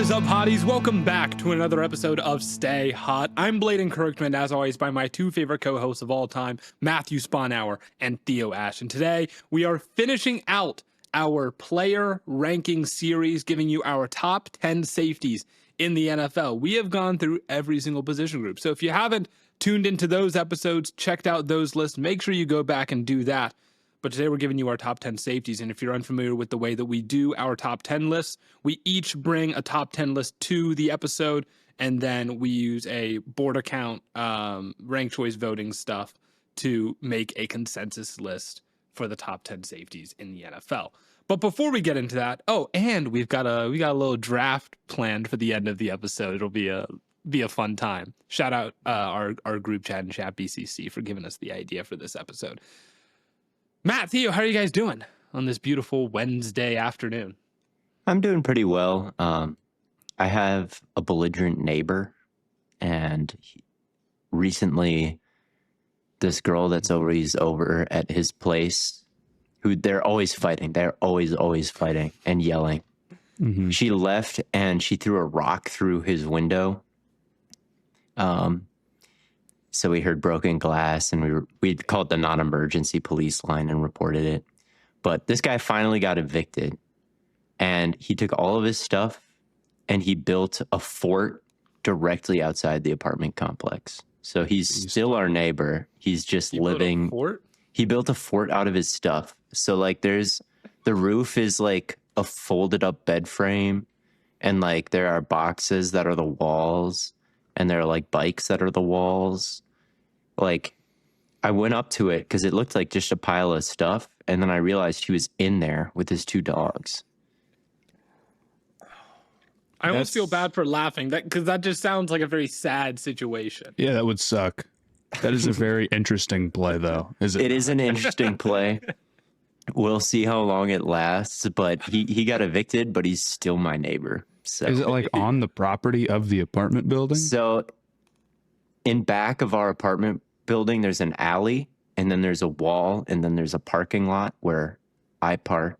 is up, hotties? Welcome back to another episode of Stay Hot. I'm Blaiden Kirkman, as always, by my two favorite co-hosts of all time, Matthew Sponhour and Theo Ash. And today, we are finishing out our player ranking series, giving you our top 10 safeties in the NFL. We have gone through every single position group. So if you haven't tuned into those episodes, checked out those lists, make sure you go back and do that. But today we're giving you our top 10 safeties. And if you're unfamiliar with the way that we do our top 10 lists, we each bring a top 10 list to the episode, and then we use a board account, ranked choice voting stuff to make a consensus list for the top 10 safeties in the NFL. But before we get into that, and we got a little draft planned for the end of the episode. It'll be a fun time. Shout out our group chat and chat BCC for giving us the idea for this episode. Matt, Theo, how are you guys doing on this beautiful Wednesday afternoon? I'm doing pretty well. I have a belligerent neighbor, and recently this girl that's always over at his place, who they're always fighting. They're always fighting and yelling. Mm-hmm. She left and she threw a rock through his window. So we heard broken glass, and we called the non-emergency police line and reported it. But this guy finally got evicted, and he took all of his stuff and he built a fort directly outside the apartment complex. So he's still our neighbor. He's just living. He built a fort out of his stuff. So like the roof is like a folded up bed frame, and like there are boxes that are the walls, and there are like bikes that are the walls. Like, I went up to it because it looked like just a pile of stuff, and then I realized he was in there with his two dogs. I almost feel bad for laughing, because that just sounds like a very sad situation. Yeah, that would suck. That is a very interesting play, though. Is it? It is an interesting play. We'll see how long it lasts, but he got evicted, but he's still my neighbor. So is it like on the property of the apartment building? So in back of our apartment building, there's an alley, and then there's a wall, and then there's a parking lot where I park.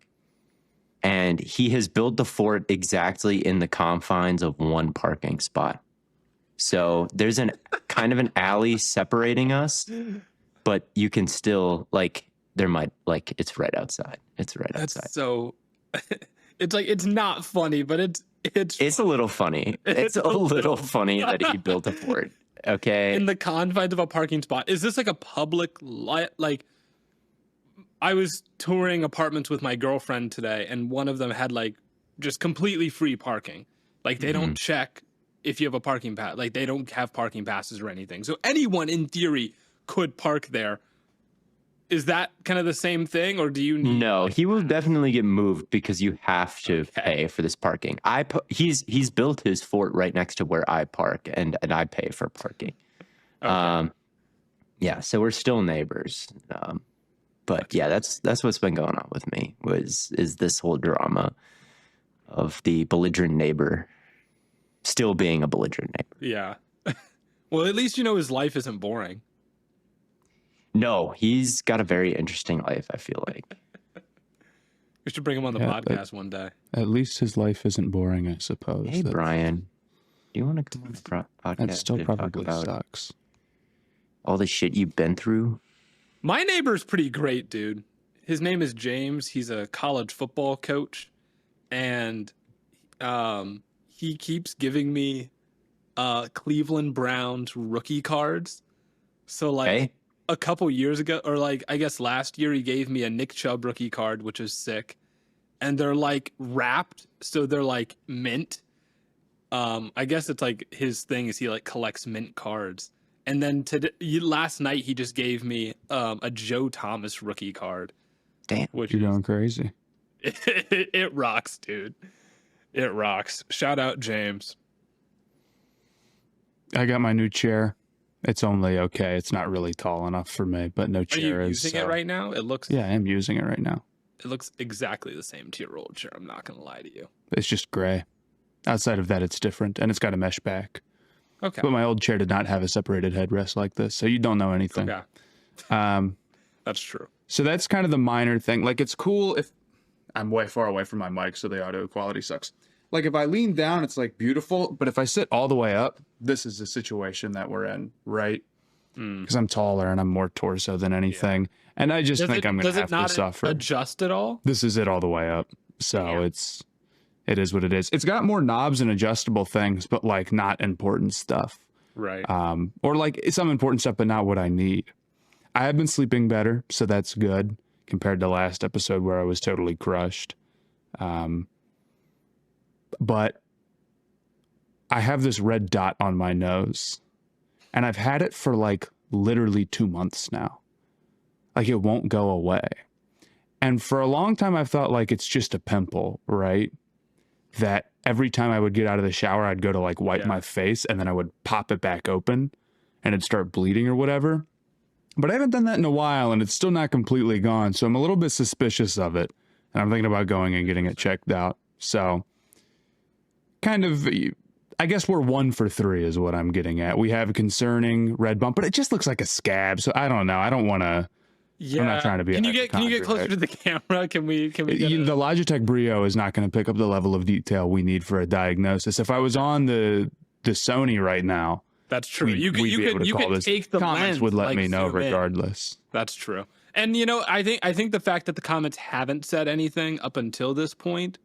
And he has built the fort exactly in the confines of one parking spot. So there's an kind of an alley separating us, but you can still it's right outside. It's right outside. So it's like, it's not funny, but it's a little funny. It's a little funny that he built a fort. Okay. In the confines of a parking spot. Is this like a public like? I was touring apartments with my girlfriend today, and one of them had like just completely free parking. Like they don't check if you have a parking pass. Like they don't have parking passes or anything. So anyone in theory could park there. Is that kind of the same thing, or do you need? No, he will definitely get moved because you have to pay for this parking. He's built his fort right next to where I park, and I pay for parking. Okay. Yeah, so we're still neighbors. But yeah, that's what's been going on with me is this whole drama of the belligerent neighbor still being a belligerent neighbor. Yeah. Well, at least his life isn't boring. No, he's got a very interesting life, I feel like. We should bring him on the podcast one day. At least his life isn't boring, I suppose. Hey, Brian, do you want to come on the podcast? That still probably sucks. All the shit you've been through? My neighbor's pretty great, dude. His name is James. He's a college football coach, and he keeps giving me Cleveland Browns rookie cards. So like a couple years ago, or like I guess last year, he gave me a Nick Chubb rookie card, which is sick. And they're like wrapped, so they're like mint. I guess it's like his thing is he like collects mint cards. And then last night he just gave me a Joe Thomas rookie card. Damn, you're going crazy. It rocks, dude. It rocks. Shout out James. I got my new chair. It's only okay. It's not really tall enough for me, but no chair is. Are you using it right now? It looks. Yeah, I am using it right now. It looks exactly the same to your old chair. I'm not going to lie to you. It's just gray. Outside of that, it's different, and it's got a mesh back. Okay. But my old chair did not have a separated headrest like this, so you don't know anything. Okay. That's true. So that's kind of the minor thing. Like, it's cool if I'm way far away from my mic, so the audio quality sucks. Like if I lean down, it's like beautiful. But if I sit all the way up, this is the situation that we're in, right? Because I'm taller and I'm more torso than anything. Yeah. And I just think I'm going to have to suffer. Adjust at all? This is it all the way up. So it is what it is. It's got more knobs and adjustable things, but like not important stuff. Right. Or like some important stuff, but not what I need. I have been sleeping better, so that's good compared to last episode where I was totally crushed. But I have this red dot on my nose, and I've had it for like literally 2 months now. Like it won't go away. And for a long time, I've thought like it's just a pimple, right? That every time I would get out of the shower, I'd go to like wipe my face, and then I would pop it back open and it'd start bleeding or whatever. But I haven't done that in a while, and it's still not completely gone. So I'm a little bit suspicious of it. And I'm thinking about going and getting it checked out. So kind of, I guess we're 1 for 3 is what I'm getting at. We have a concerning red bump, but it just looks like a scab. So I don't know. I don't want to. Yeah. I'm not trying to be. Can you get closer to the camera? Can we? The Logitech Brio is not going to pick up the level of detail we need for a diagnosis. If I was on the Sony right now, that's true. You could take the comments lens, would let me know regardless. That's true. And I think the fact that the comments haven't said anything up until this point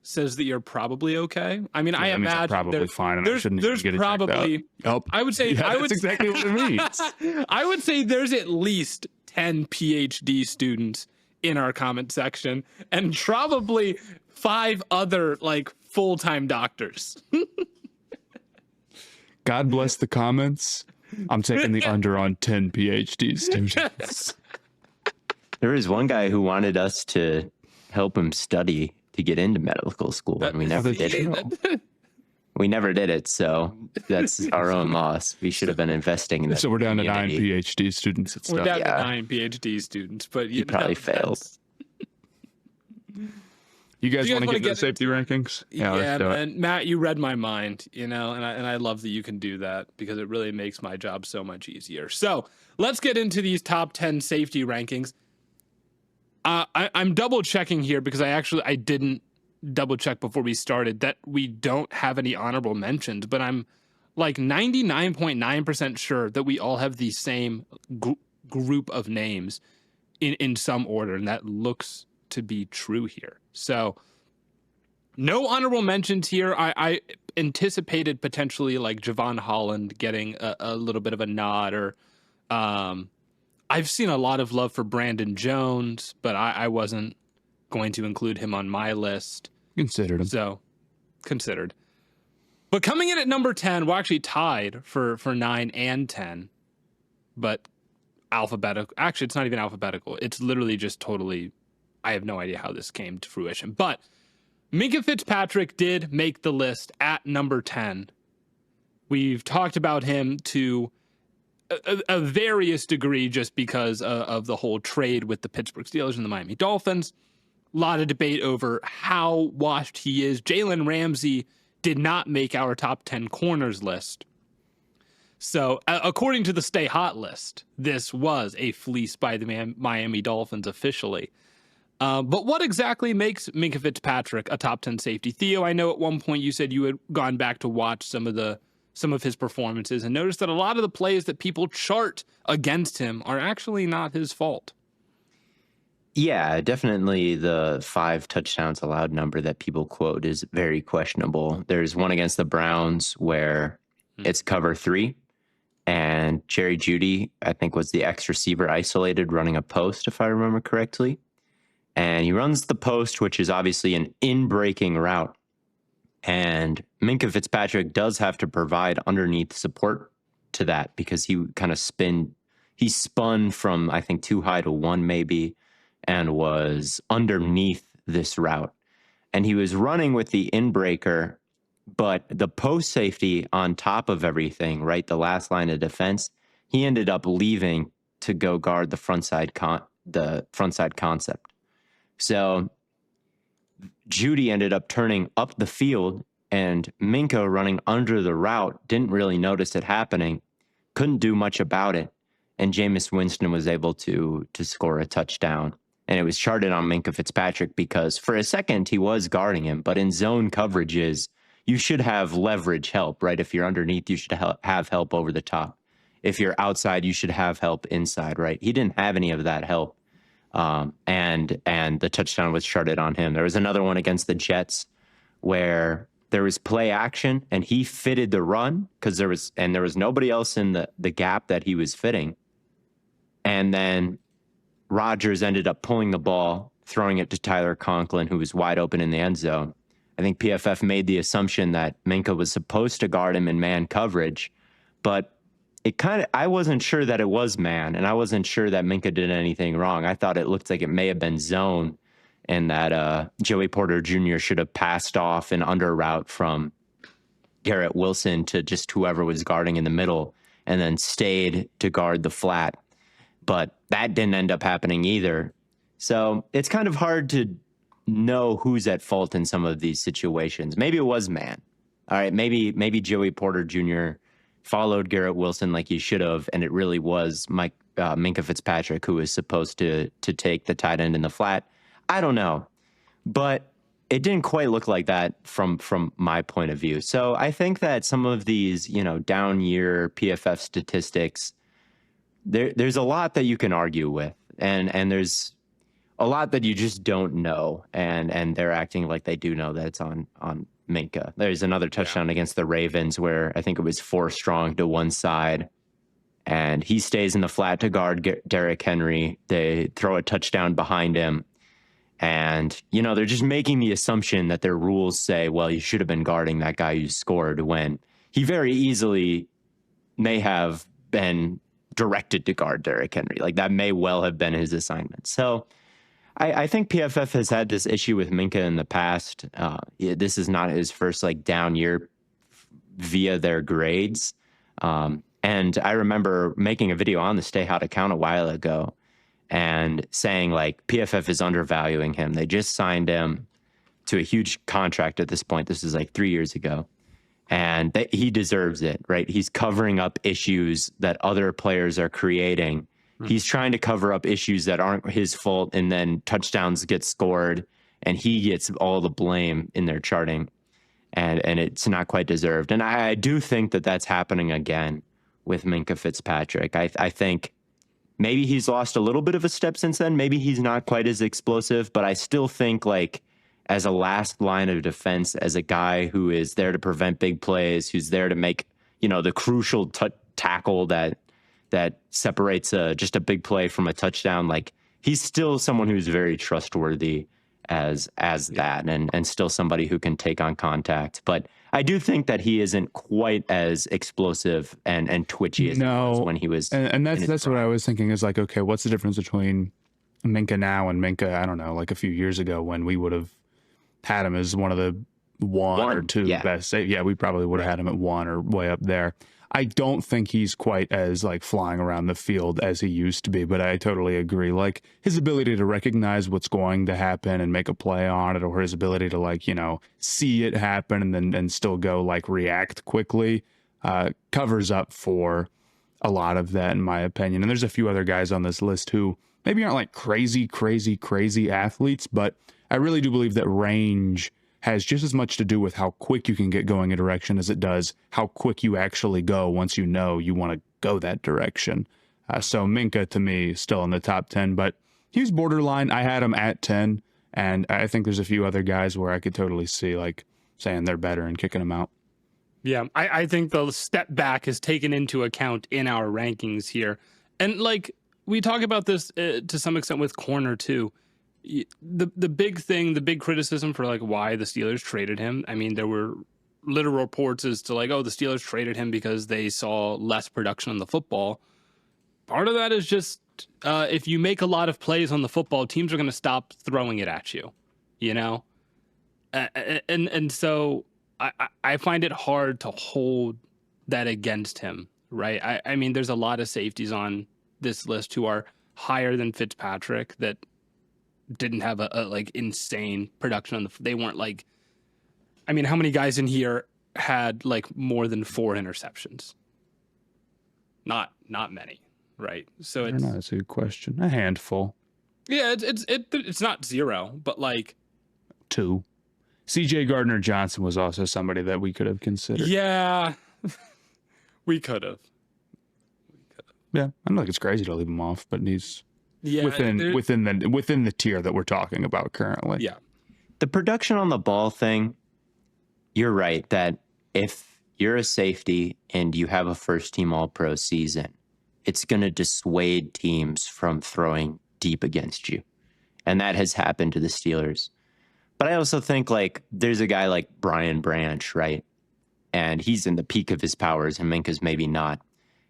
says that you're probably okay. I mean, I imagine I'm probably fine, and I shouldn't even get it probably. I would say that's exactly what it means. I would say there's at least 10 PhD students in our comment section, and probably 5 other like full-time doctors. God bless the comments. I'm taking the under on 10 PhD students. There was one guy who wanted us to help him study to get into medical school, and we never did it. We never did it, so that's our own loss. We should have been investing in that. So we're down to 9 PhD students at stuff. We're down to 9 PhD students, but you probably failed. You guys want to get into the safety rankings? Yeah, and Matt, you read my mind, and I love that you can do that because it really makes my job so much easier. So let's get into these top 10 safety rankings. I'm double checking here because I didn't double check before we started that we don't have any honorable mentions, but I'm like 99.9% sure that we all have the same group of names in some order, and that looks to be true here. So no honorable mentions here. I anticipated potentially like Javon Holland getting a little bit of a nod, or I've seen a lot of love for Brandon Jones, but I wasn't going to include him on my list. Considered him. So considered. But coming in at number 10, we're actually tied for 9 and 10, but alphabetical. Actually, it's not even alphabetical. It's literally just totally, I have no idea how this came to fruition. But Minkah Fitzpatrick did make the list at number 10. We've talked about him to a various degree just because of the whole trade with the Pittsburgh Steelers and the Miami Dolphins. A lot of debate over how washed he is. Jalen Ramsey did not make our top 10 corners list. So according to the Stay Hot list, this was a fleece by the Miami Dolphins officially. But what exactly makes Minkah Fitzpatrick a top 10 safety? Theo, I know at one point you said you had gone back to watch some of his performances and noticed that a lot of the plays that people chart against him are actually not his fault. Yeah, definitely the 5 touchdowns allowed number that people quote is very questionable. There's one against the Browns where it's cover 3, and Jerry Jeudy, I think, was the X receiver isolated running a post, if I remember correctly. And he runs the post, which is obviously an in-breaking route. And Minkah Fitzpatrick does have to provide underneath support to that because he kind of spun from, I think, 2 high to 1 maybe, and was underneath this route. And he was running with the in-breaker, but the post safety on top of everything, right, the last line of defense, he ended up leaving to go guard the frontside concept. So Jeudy ended up turning up the field, and Minkah running under the route didn't really notice it happening, couldn't do much about it, and Jameis Winston was able to score a touchdown And it was charted on Minkah Fitzpatrick because for a second he was guarding him, but in zone coverages, you should have leverage help, right? If you're underneath, you should have help over the top. If you're outside, you should have help inside, right? He didn't have any of that help. And the touchdown was charted on him. There was another one against the Jets where there was play action and he fitted the run because there was nobody else in the gap that he was fitting. And then Rodgers ended up pulling the ball, throwing it to Tyler Conklin, who was wide open in the end zone. I think PFF made the assumption that Minkah was supposed to guard him in man coverage, but I wasn't sure that it was man, and I wasn't sure that Minkah did anything wrong. I thought it looked like it may have been zone, and that Joey Porter Jr. should have passed off an under route from Garrett Wilson to just whoever was guarding in the middle, and then stayed to guard the flat. But that didn't end up happening either. So it's kind of hard to know who's at fault in some of these situations. Maybe it was man. All right, maybe Joey Porter Jr. followed Garrett Wilson like he should have, and it really was Minkah Fitzpatrick who was supposed to take the tight end in the flat. I don't know, but it didn't quite look like that from my point of view. So I think that some of these, down year PFF statistics, there's a lot that you can argue with, and there's a lot that you just don't know, and they're acting like they do know that it's on Minkah. There's another touchdown against the Ravens where I think it was 4 strong to one side, and he stays in the flat to guard Derrick Henry. They throw a touchdown behind him, and they're just making the assumption that their rules say, well, you should have been guarding that guy who scored, when he very easily may have been directed to guard Derrick Henry. Like, that may well have been his assignment. So I think PFF has had this issue with Minkah in the past. This is not his first down year via their grades. And I remember making a video on the Stay Hot account a while ago and saying PFF is undervaluing him. They just signed him to a huge contract at this point. This is 3 years ago. And he deserves it, right? He's covering up issues that other players are creating. He's trying to cover up issues that aren't his fault, and then touchdowns get scored, and he gets all the blame in their charting, and it's not quite deserved. And I do think that that's happening again with Minkah Fitzpatrick. I think maybe he's lost a little bit of a step since then. Maybe he's not quite as explosive, but I still think as a last line of defense, as a guy who is there to prevent big plays, who's there to make, the crucial tackle that separates just a big play from a touchdown, he's still someone who's very trustworthy as that, and still somebody who can take on contact. But I do think that he isn't quite as explosive and twitchy as he was when he was. And that's what I was thinking is okay, what's the difference between Minkah now and Minkah, I don't know, a few years ago when we would have had him as one of the one or two best. Yeah, we probably would have had him at 1 or way up there. I don't think he's quite as flying around the field as he used to be, but I totally agree. His ability to recognize what's going to happen and make a play on it, or his ability to see it happen and still go react quickly, covers up for a lot of that, in my opinion. And there's a few other guys on this list who maybe aren't crazy athletes, but I really do believe that range has just as much to do with how quick you can get going a direction as it does how quick you actually go once you want to go that direction. So Minkah, to me, is still in the top 10, but he was borderline. I had him at 10, and I think there's a few other guys where I could totally see saying they're better and kicking them out. Yeah, I think the step back is taken into account in our rankings here. And we talk about this to some extent with corner too. The big thing, the big criticism for why the Steelers traded him. I mean, there were literal reports as to the Steelers traded him because they saw less production on the football. Part of that is just if you make a lot of plays on the football, teams are going to stop throwing it at you, and so I find it hard to hold that against him, right? I mean, there's a lot of safeties on this list who are higher than Fitzpatrick that didn't have a insane production on they weren't I mean, how many guys in here had more than 4 interceptions? Not many, right? So I don't know, that's a good question. A handful. Yeah, it's not 0, but like 2. C.J. Gardner-Johnson was also somebody that we could have considered. yeah, we could have. Yeah, I don't think it's crazy to leave him off, but he's within the tier that we're talking about currently. Yeah. The production on the ball thing, you're right that if you're a safety and you have a first-team All-Pro season, it's going to dissuade teams from throwing deep against you. And that has happened to the Steelers. But I also think, like, there's a guy like Brian Branch, right? And he's in the peak of his powers, and Minkah's maybe not.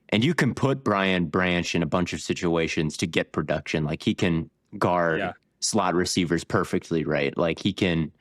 And you can put Brian Branch in a bunch of situations to get production. Like, he can guard slot receivers perfectly, right? Like, he can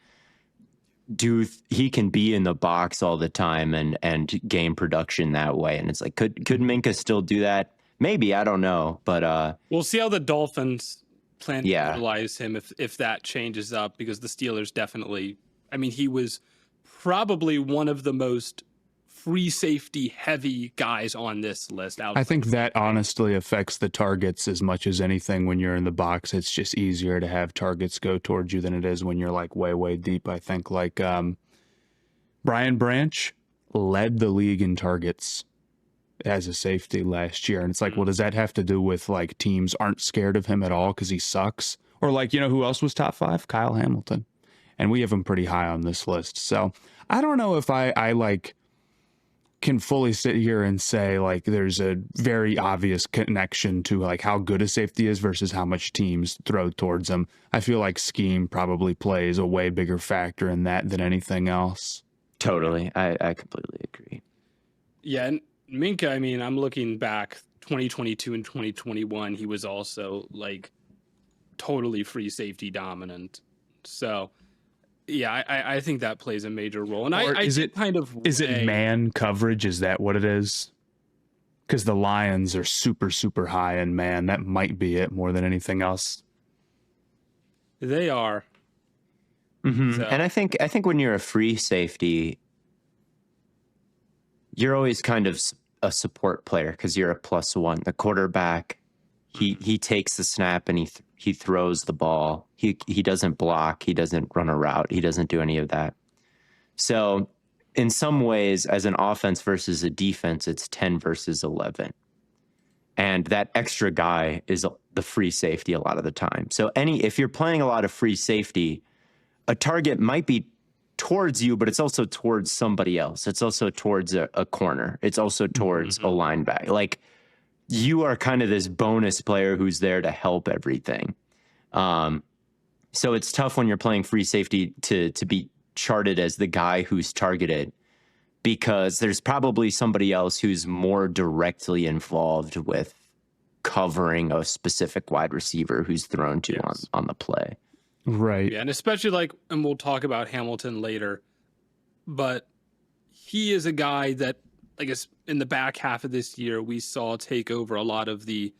be in the box all the time and gain production that way. And it's like, could Minkah still do that? Maybe, I don't know. But we'll see how the Dolphins plan to Yeah. utilize him if that changes up, because the Steelers definitely, I mean, he was probably one of the most free safety heavy guys on this list. I think that honestly affects the targets as much as anything. When you're in the box, it's just easier to have targets go towards you than it is when you're like way deep. I think like Brian Branch led the league in targets as a safety last year. And it's like, well, does that have to do with like teams aren't scared of him at all because he sucks? Or like, you know, who else was top 5? Kyle Hamilton. And we have him pretty high on this list. So I don't know if I like can fully sit here and say like there's a very obvious connection to like how good a safety is versus how much teams throw towards him. I feel like scheme probably plays a way bigger factor in that than anything else. totally, I completely agree. Yeah, and Minkah, I mean, I'm looking back 2022 and 2021, he was also like totally free safety dominant. So yeah, I think that plays a major role. And Is it man coverage? Is that what it is? Because the Lions are super high in man. That might be it more than anything else. They are. Mm-hmm. So. And I think when you're a free safety, you're always kind of a support player because you're a +1. The quarterback, he takes the snap and he throws the ball. He doesn't block. He doesn't run a route. He doesn't do any of that. So in some ways, as an offense versus a defense, it's 10 versus 11. And that extra guy is the free safety a lot of the time. So if you're playing a lot of free safety, a target might be towards you, but it's also towards somebody else. It's also towards a corner. It's also towards a linebacker. Like, you are kind of this bonus player who's there to help everything. So it's tough when you're playing free safety to be charted as the guy who's targeted, because there's probably somebody else who's more directly involved with covering a specific wide receiver who's thrown to on the play. Right. Yeah, and especially like, and we'll talk about Hamilton later, but he is a guy that, I guess, in the back half of this year, we saw take over a lot of the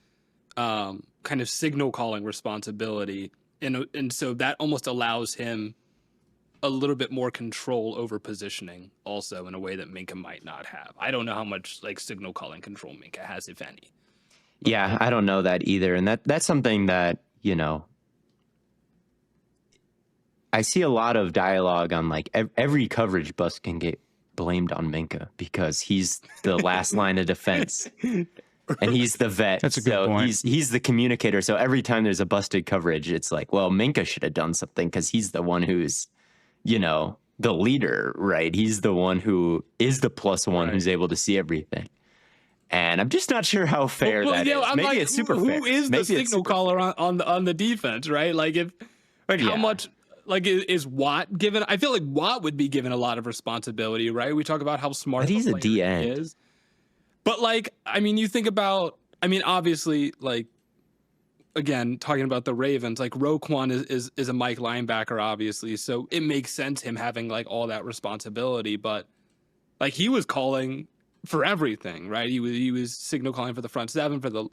kind of signal calling responsibility. And so that almost allows him a little bit more control over positioning also in a way that Minkah might not have. I don't know how much like signal calling control Minkah has, if any. Yeah, I don't know that either. And that's something that, you know, I see a lot of dialogue on like every coverage bust can get blamed on Minkah because he's the last line of defense and he's the vet. That's a good point. He's the communicator. So every time there's a busted coverage, it's like, well, Minkah should have done something because he's the one who's, you know, the leader, right? He's the one who is the +1 who's able to see everything. And I'm just not sure how fair that is. I'm Maybe like, it's super fair. Who is the signal caller on the defense, right? Like how much like is Watt given? I feel like Watt would be given a lot of responsibility, right? We talk about how smart but he's a D end. is. But like, I mean, you think about, I mean, obviously, like, again, talking about the Ravens, like Roquan is a Mike linebacker, obviously. So it makes sense him having like all that responsibility, but like he was calling for everything, right? He was signal calling for the front 7 for the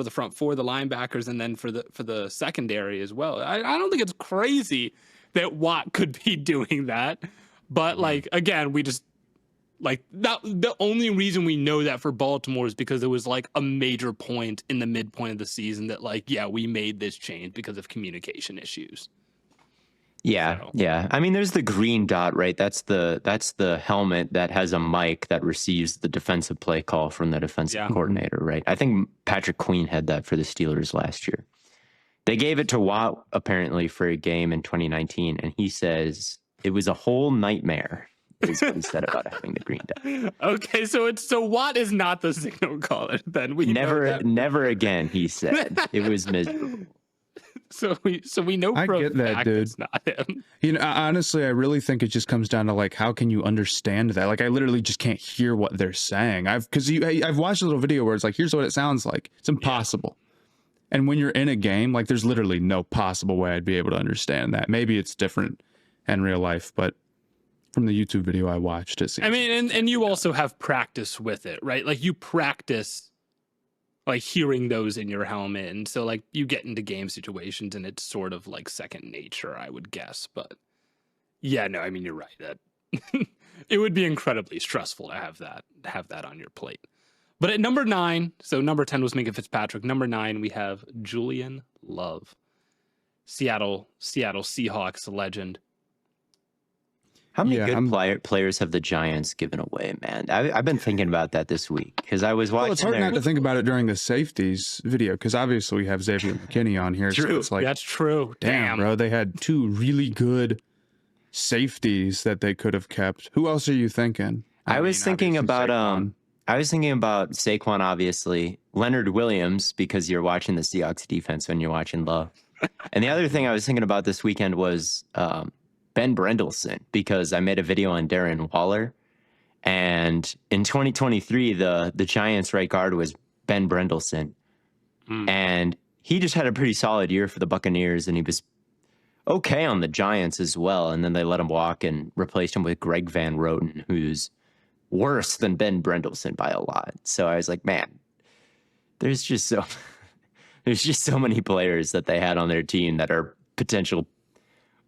front 4, the linebackers, and then for the secondary as well. I don't think it's crazy that Watt could be doing that, but like, again, we just Like that, the only reason we know that for Baltimore is because it was like a major point in the midpoint of the season that like, yeah, we made this change because of communication issues. Yeah, So. yeah. I mean, there's the green dot, right? That's the helmet that has a mic that receives the defensive play call from the defensive coordinator, right? I think Patrick Queen had that for the Steelers last year. They gave it to Watt apparently for a game in 2019, and he says it was a whole nightmare. Is what he said about having the green dot. Okay, so Watt is not the signal caller. Then we never again. He said it was miserable. So we know for I get a that, fact dude. It's not him. You know, honestly, I really think it just comes down to like, how can you understand that? Like, I literally just can't hear what they're saying. I've watched a little video where it's like, here's what it sounds like. It's impossible. Yeah. And when you're in a game, like, there's literally no possible way I'd be able to understand that. Maybe it's different in real life, but from the YouTube video I watched, it seems. I mean, and you also have practice with it, right? Like you practice like hearing those in your helmet. And so like you get into game situations and it's sort of like second nature, I would guess. But yeah, no, I mean, you're right. That it would be incredibly stressful to have that on your plate. But at number 9, so number 10 was Minkah Fitzpatrick. Number 9, we have Julian Love, Seattle Seahawks legend. How many good players have the Giants given away, man? I've been thinking about that this week because I was watching. Well, it's hard not to think about it during the Safeties video because obviously we have Xavier McKinney on here. True. So it's like, that's true. Damn, bro. They had 2 really good safeties that they could have kept. Who else are you thinking? I was thinking about Saquon, obviously. Leonard Williams, because you're watching the Seahawks defense when you're watching Love. And the other thing I was thinking about this weekend was Ben Brendelson, because I made a video on Darren Waller. And in 2023, the Giants right guard was Ben Brendelson. And he just had a pretty solid year for the Buccaneers, and he was okay on the Giants as well. And then they let him walk and replaced him with Greg Van Roten, who's worse than Ben Brendelson by a lot. So I was like, man, there's just so many players that they had on their team that are potential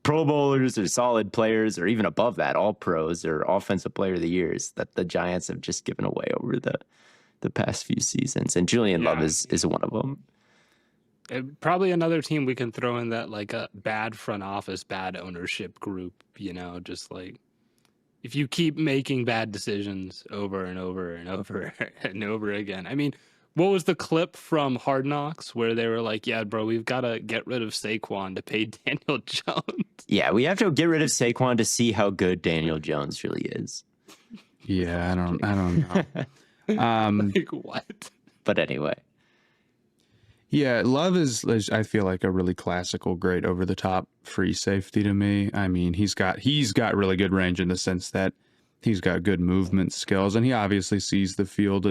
Pro Bowlers or solid players or even above that, all pros or offensive player of the years that the Giants have just given away over the past few seasons. And Julian Love is one of them. Probably another team we can throw in that like a bad front office, bad ownership group, you know, just like if you keep making bad decisions over and over and over and over again. I mean, what was the clip from Hard Knocks where they were like, yeah, bro, we've got to get rid of Saquon to pay Daniel Jones. Yeah, we have to get rid of Saquon to see how good Daniel Jones really is. Yeah, I don't know. Like what? But anyway. Yeah, Love is, I feel like, a really classical, great over-the-top free safety to me. I mean, he's got really good range in the sense that he's got good movement skills, and he obviously sees the field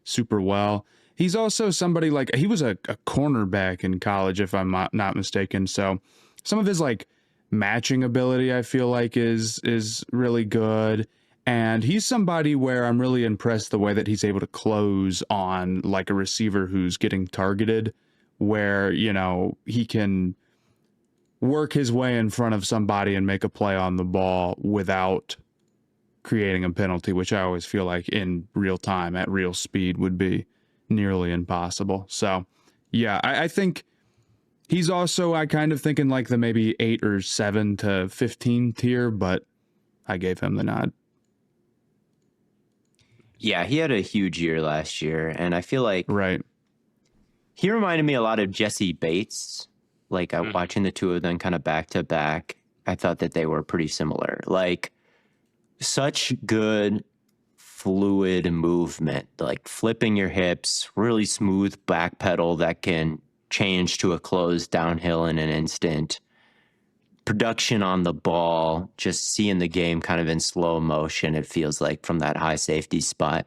super well. He's also somebody like, he was a cornerback in college, if I'm not mistaken. So some of his like matching ability, I feel like is really good. And he's somebody where I'm really impressed the way that he's able to close on like a receiver who's getting targeted, where, you know, he can work his way in front of somebody and make a play on the ball without creating a penalty, which I always feel like in real time at real speed would be nearly impossible. So, yeah, I think he's also, I kind of thinking like the maybe 8 or 7 to 15 tier, but I gave him the nod. Yeah, he had a huge year last year, and I feel like he reminded me a lot of Jessie Bates. Like watching the two of them kind of back to back, I thought that they were pretty similar. Like such good fluid movement, like flipping your hips, really smooth back pedal that can change to a closed downhill in an instant. Production on the ball, just seeing the game kind of in slow motion, it feels like from that high safety spot.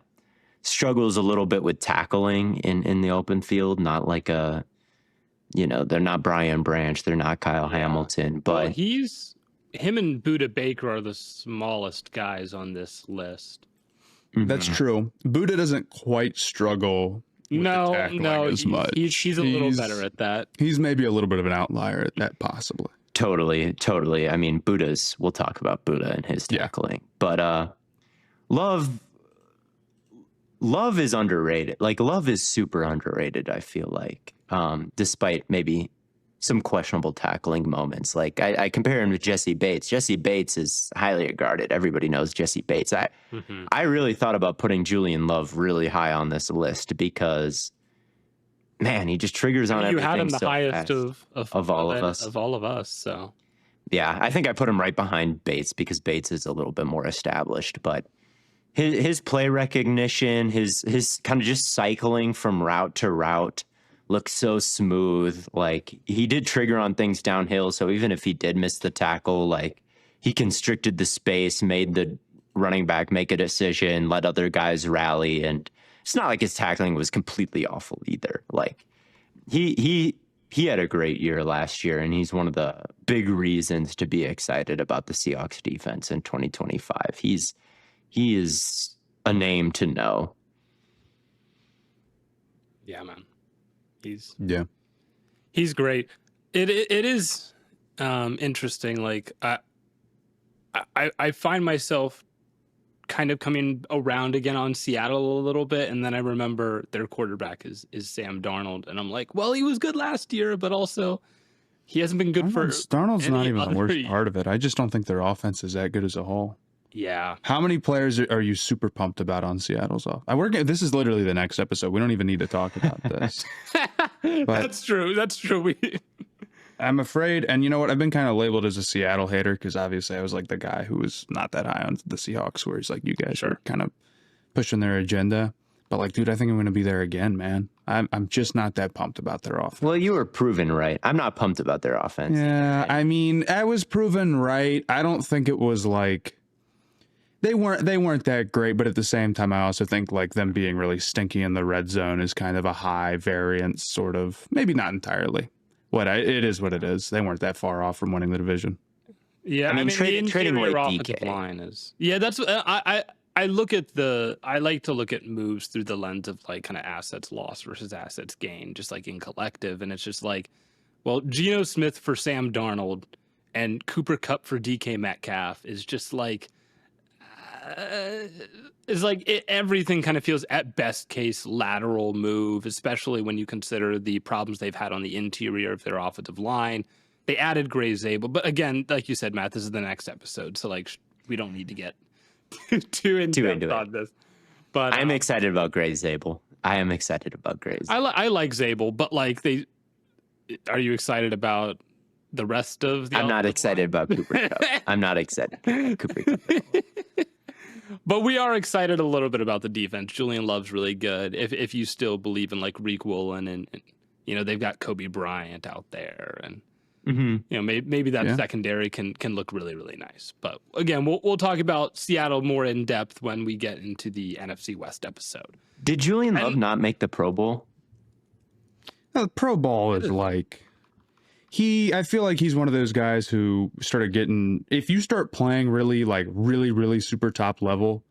Struggles a little bit with tackling in the open field, not like a, you know, they're not Brian Branch, they're not Kyle Hamilton, but well, him and Budda Baker are the smallest guys on this list. That's true. Budda doesn't quite struggle with the tackling as much. He's a little better at that. He's maybe a little bit of an outlier at that, possibly. Totally. I mean, we'll talk about Budda and his tackling. But Love is underrated. Like, Love is super underrated, I feel like, despite maybe some questionable tackling moments. Like, I compare him to Jessie Bates. Jessie Bates is highly regarded. Everybody knows Jessie Bates. I really thought about putting Julian Love really high on this list because, man, he just triggers on You everything had him the so highest fast of all of us. Of all of us, so. Yeah, I think I put him right behind Bates because Bates is a little bit more established, but his play recognition, his kind of just cycling from route to route looks so smooth. Like, he did trigger on things downhill, so even if he did miss the tackle, like, he constricted the space, made the running back make a decision, let other guys rally, and it's not like his tackling was completely awful either. Like, he had a great year last year, and he's one of the big reasons to be excited about the Seahawks defense in 2025. He is a name to know. Yeah, man. He's great. It is interesting. Like, I find myself kind of coming around again on Seattle a little bit, and then I remember their quarterback is Sam Darnold, and I'm like, well, he was good last year, but also he hasn't been good for. Darnold's not even the worst year. part of it. I just don't think their offense is that good as a whole. Yeah. How many players are you super pumped about on Seattle's off? This is literally the next episode. We don't even need to talk about this. That's true. I'm afraid, and you know what? I've been kind of labeled as a Seattle hater because obviously I was like the guy who was not that high on the Seahawks, where he's like, you guys are kind of pushing their agenda. But like, dude, I think I'm going to be there again, man. I'm just not that pumped about their offense. Well, you were proven right. I'm not pumped about their offense. Yeah, I mean, I was proven right. I don't think it was like they weren't that great, but at the same time, I also think like them being really stinky in the red zone is kind of a high variance, sort of. Maybe not entirely. It is what it is. They weren't that far off from winning the division. Yeah, I mean trading away DK line is. Yeah, that's I like to look at moves through the lens of like kind of assets lost versus assets gained, just like in collective, and it's just like, well, Geno Smith for Sam Darnold and Cooper Kupp for DK Metcalf is just like. Everything kind of feels at best case lateral move, especially when you consider the problems they've had on the interior of their offensive line. They added Gray Zabel, but again, like you said, Matt, this is the next episode, so like we don't need to get too into on this. But I'm excited about Gray Zabel. I am excited about Gray Zabel. I like Zabel, but like are you excited about the rest of the? I'm not excited about Cooper Kupp. I'm not excited about Cooper Kupp. But we are excited a little bit about the defense. Julian Love's really good. If you still believe in like Reek Woolen and you know, they've got Kobe Bryant out there, and you know, maybe that secondary can look really, really nice. But again, we'll talk about Seattle more in depth when we get into the NFC West episode. Did Julian Love not make the Pro Bowl? The Pro Bowl is like I feel like he's one of those guys who started getting, if you start playing really super top level,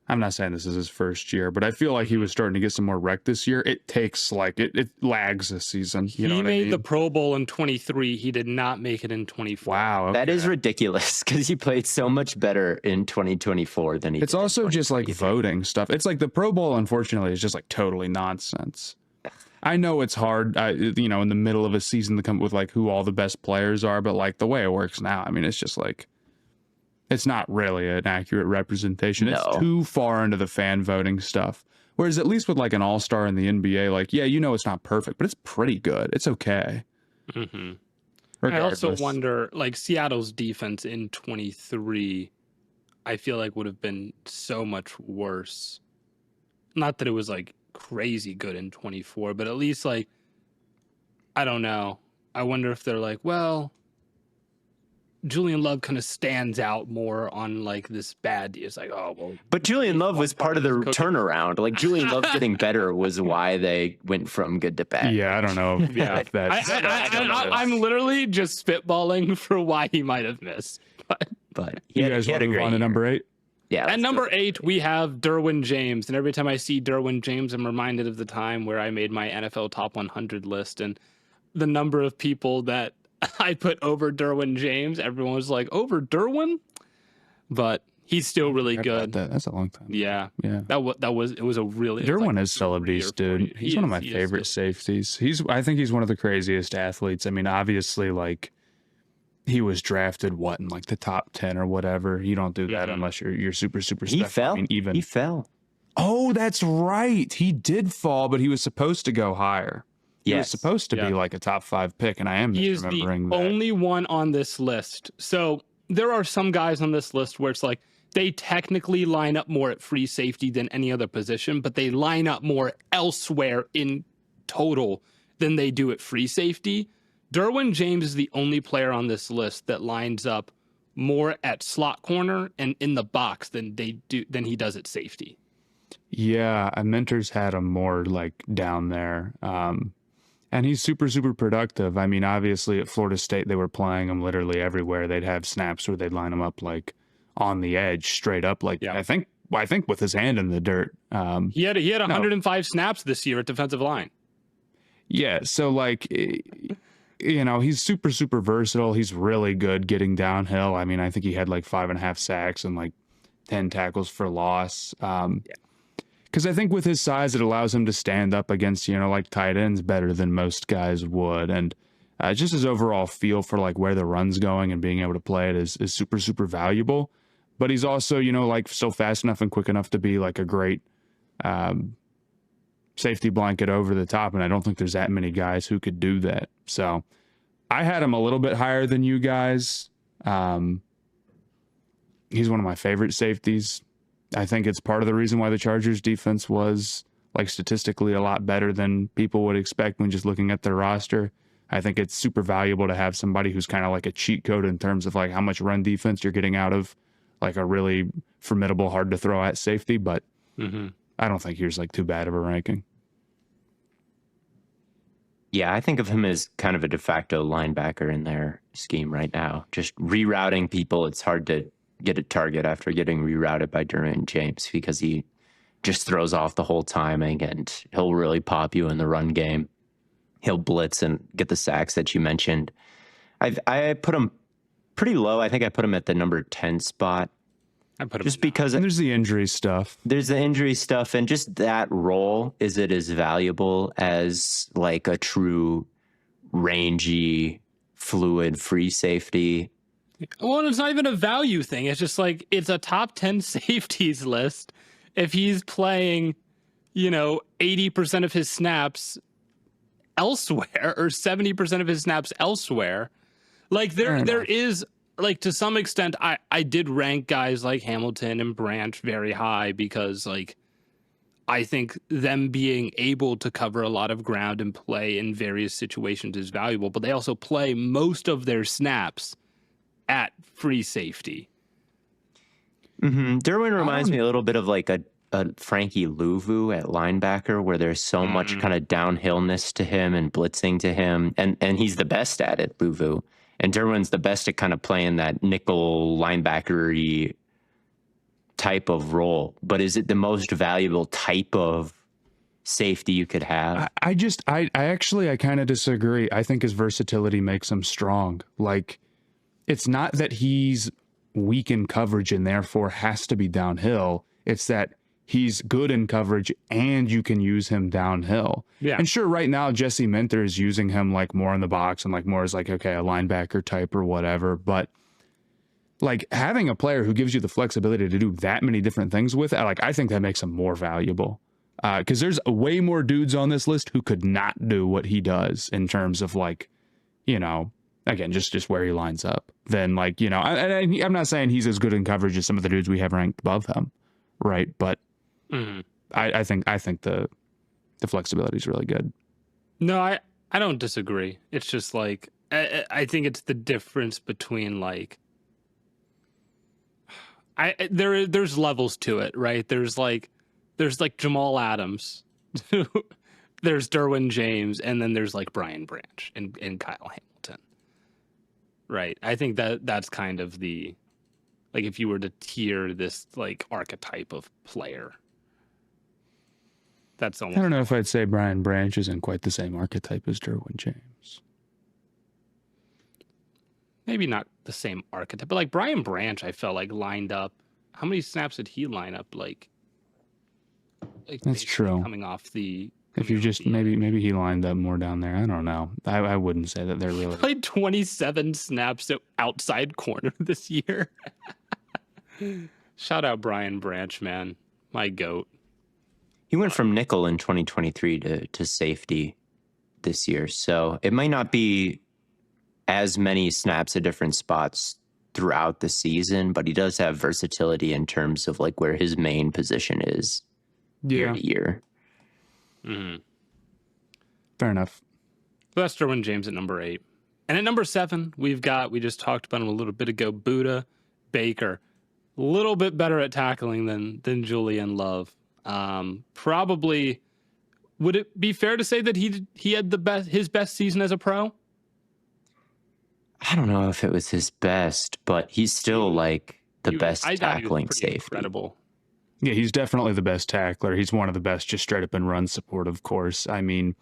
I'm not saying this is his first year, but I feel like he was starting to get some more rec this year. It takes it lags a season. You know what I mean? He made the Pro Bowl in 23. He did not make it in 24. Wow. Okay. That is ridiculous because he played so much better in 2024 than he did. It's also just like voting stuff. It's like the Pro Bowl, unfortunately, is just like totally nonsense. I know it's hard, in the middle of a season to come up with like who all the best players are, but like the way it works now, I mean, it's just like, it's not really an accurate representation. No. It's too far into the fan voting stuff. Whereas at least with like an all-star in the NBA, like, yeah, it's not perfect, but it's pretty good. It's okay. Mm-hmm. I also wonder, like Seattle's defense in 23, I feel like would have been so much worse. Not that it was like crazy good in 24, but at least like, I don't know. I wonder if they're like, well, Julian Love kind of stands out more on like this bad. It's like, oh, well. But Julian Love was part of the turnaround. Like Julian Love getting better was why they went from good to bad. Yeah, I don't know. Yeah, I'm literally just spitballing for why he might have missed. But you guys want to move on to number 8? Yeah. At number 8, we have Derwin James. And every time I see Derwin James, I'm reminded of the time where I made my NFL top 100 list and the number of people that I put over Derwin James. Everyone was like, over Derwin? But He's still really Forgot about good. that. That's a long time. Yeah. Yeah. It was a really Derwin like is still a 3 or beast, 4 dude. years. He's one of my favorite safeties. I think he's one of the craziest athletes. I mean, obviously, like he was drafted in like the top 10 or whatever. You don't do that unless you're super special. He fell. I mean, He fell. Oh, that's right. He did fall, but he was supposed to go higher. He was Yes. supposed to be like a top 5 pick, and I am He is the misremembering that. only one on this list. So there are some guys on this list where it's like they technically line up more at free safety than any other position, but they line up more elsewhere in total than they do at free safety. Derwin James is the only player on this list that lines up more at slot corner and in the box than he does at safety. Yeah, Mentor's had him more like down there. And he's super, super productive. I mean, obviously at Florida State, they were playing him literally everywhere. They'd have snaps where they'd line him up like on the edge, straight up. Like I think with his hand in the dirt. He had 105 snaps this year at defensive line. Yeah, so like, you know, he's super, super versatile. He's really good getting downhill. I mean, I think he had like 5.5 sacks and like 10 tackles for loss. Because I think with his size, it allows him to stand up against, you know, like tight ends better than most guys would. And just his overall feel for like where the run's going and being able to play it is super, super valuable. But he's also, you know, like so fast enough and quick enough to be like a great safety blanket over the top. And I don't think there's that many guys who could do that. So I had him a little bit higher than you guys. He's one of my favorite safeties. I think it's part of the reason why the Chargers defense was like statistically a lot better than people would expect when just looking at their roster. I think it's super valuable to have somebody who's kind of like a cheat code in terms of like how much run defense you're getting out of like a really formidable, hard to throw at safety. But I don't think here's like too bad of a ranking. Yeah, I think of him as kind of a de facto linebacker in their scheme right now. Just rerouting people. It's hard to get a target after getting rerouted by Derwin James because he just throws off the whole timing and he'll really pop you in the run game. He'll blitz and get the sacks that you mentioned. I put him pretty low. I think I put him at the number 10 spot. I put him just because and there's the injury stuff. There's the injury stuff, and just that role, is it as valuable as like a true rangy, fluid, free safety? Well, it's not even a value thing. It's just like it's a top 10 safeties list. If he's playing, you know, 80% of his snaps elsewhere or 70% of his snaps elsewhere, like there is like to some extent I did rank guys like Hamilton and Branch very high because like I think them being able to cover a lot of ground and play in various situations is valuable, but they also play most of their snaps at free safety. Derwin reminds me a little bit of like a Frankie Louvu at linebacker, where there's so much kind of downhillness to him and blitzing to him, and he's the best at it, Louvu. And Derwin's the best at kind of playing that nickel linebacker-y type of role. But is it the most valuable type of safety you could have? I kind of disagree. I think his versatility makes him strong. Like, it's not that he's weak in coverage and therefore has to be downhill. It's that he's good in coverage and you can use him downhill. Yeah. And sure, right now, Jesse Minter is using him like more in the box and like more as like, okay, a linebacker type or whatever. But like having a player who gives you the flexibility to do that many different things with it, like I think that makes him more valuable. Because there's way more dudes on this list who could not do what he does in terms of like, you know, again, just where he lines up. Then like, you know, I'm not saying he's as good in coverage as some of the dudes we have ranked above him, right? But I think the flexibility is really good. No, I don't disagree. It's just like I think it's the difference between like there's levels to it, right? There's like Jamal Adams, there's Derwin James, and then there's like Brian Branch and Kyle Hamilton, right? I think that's kind of the like if you were to tier this like archetype of player. That's almost. I don't know if I'd say Brian Branch isn't quite the same archetype as Derwin James. Maybe not the same archetype, but like Brian Branch, I felt like lined up how many snaps did he line up? Like That's true. Coming off the. If you just maybe he lined up more down there. I don't know. I wouldn't say that they're really played 27 snaps outside corner this year. Shout out Brian Branch, man, my goat. He went from nickel in 2023 to safety this year, so it might not be as many snaps at different spots throughout the season, but he does have versatility in terms of like where his main position is year to year. Mm-hmm. Fair enough. So that's Derwin James at number 8. And at number 7, we just talked about him a little bit ago, Budda Baker. A little bit better at tackling than Julian Love. Probably, would it be fair to say that he had his best season as a pro? I don't know if it was his best, but he's still like the best tackling safety. Incredible. Yeah, he's definitely the best tackler. He's one of the best just straight up in run support, of course. I mean,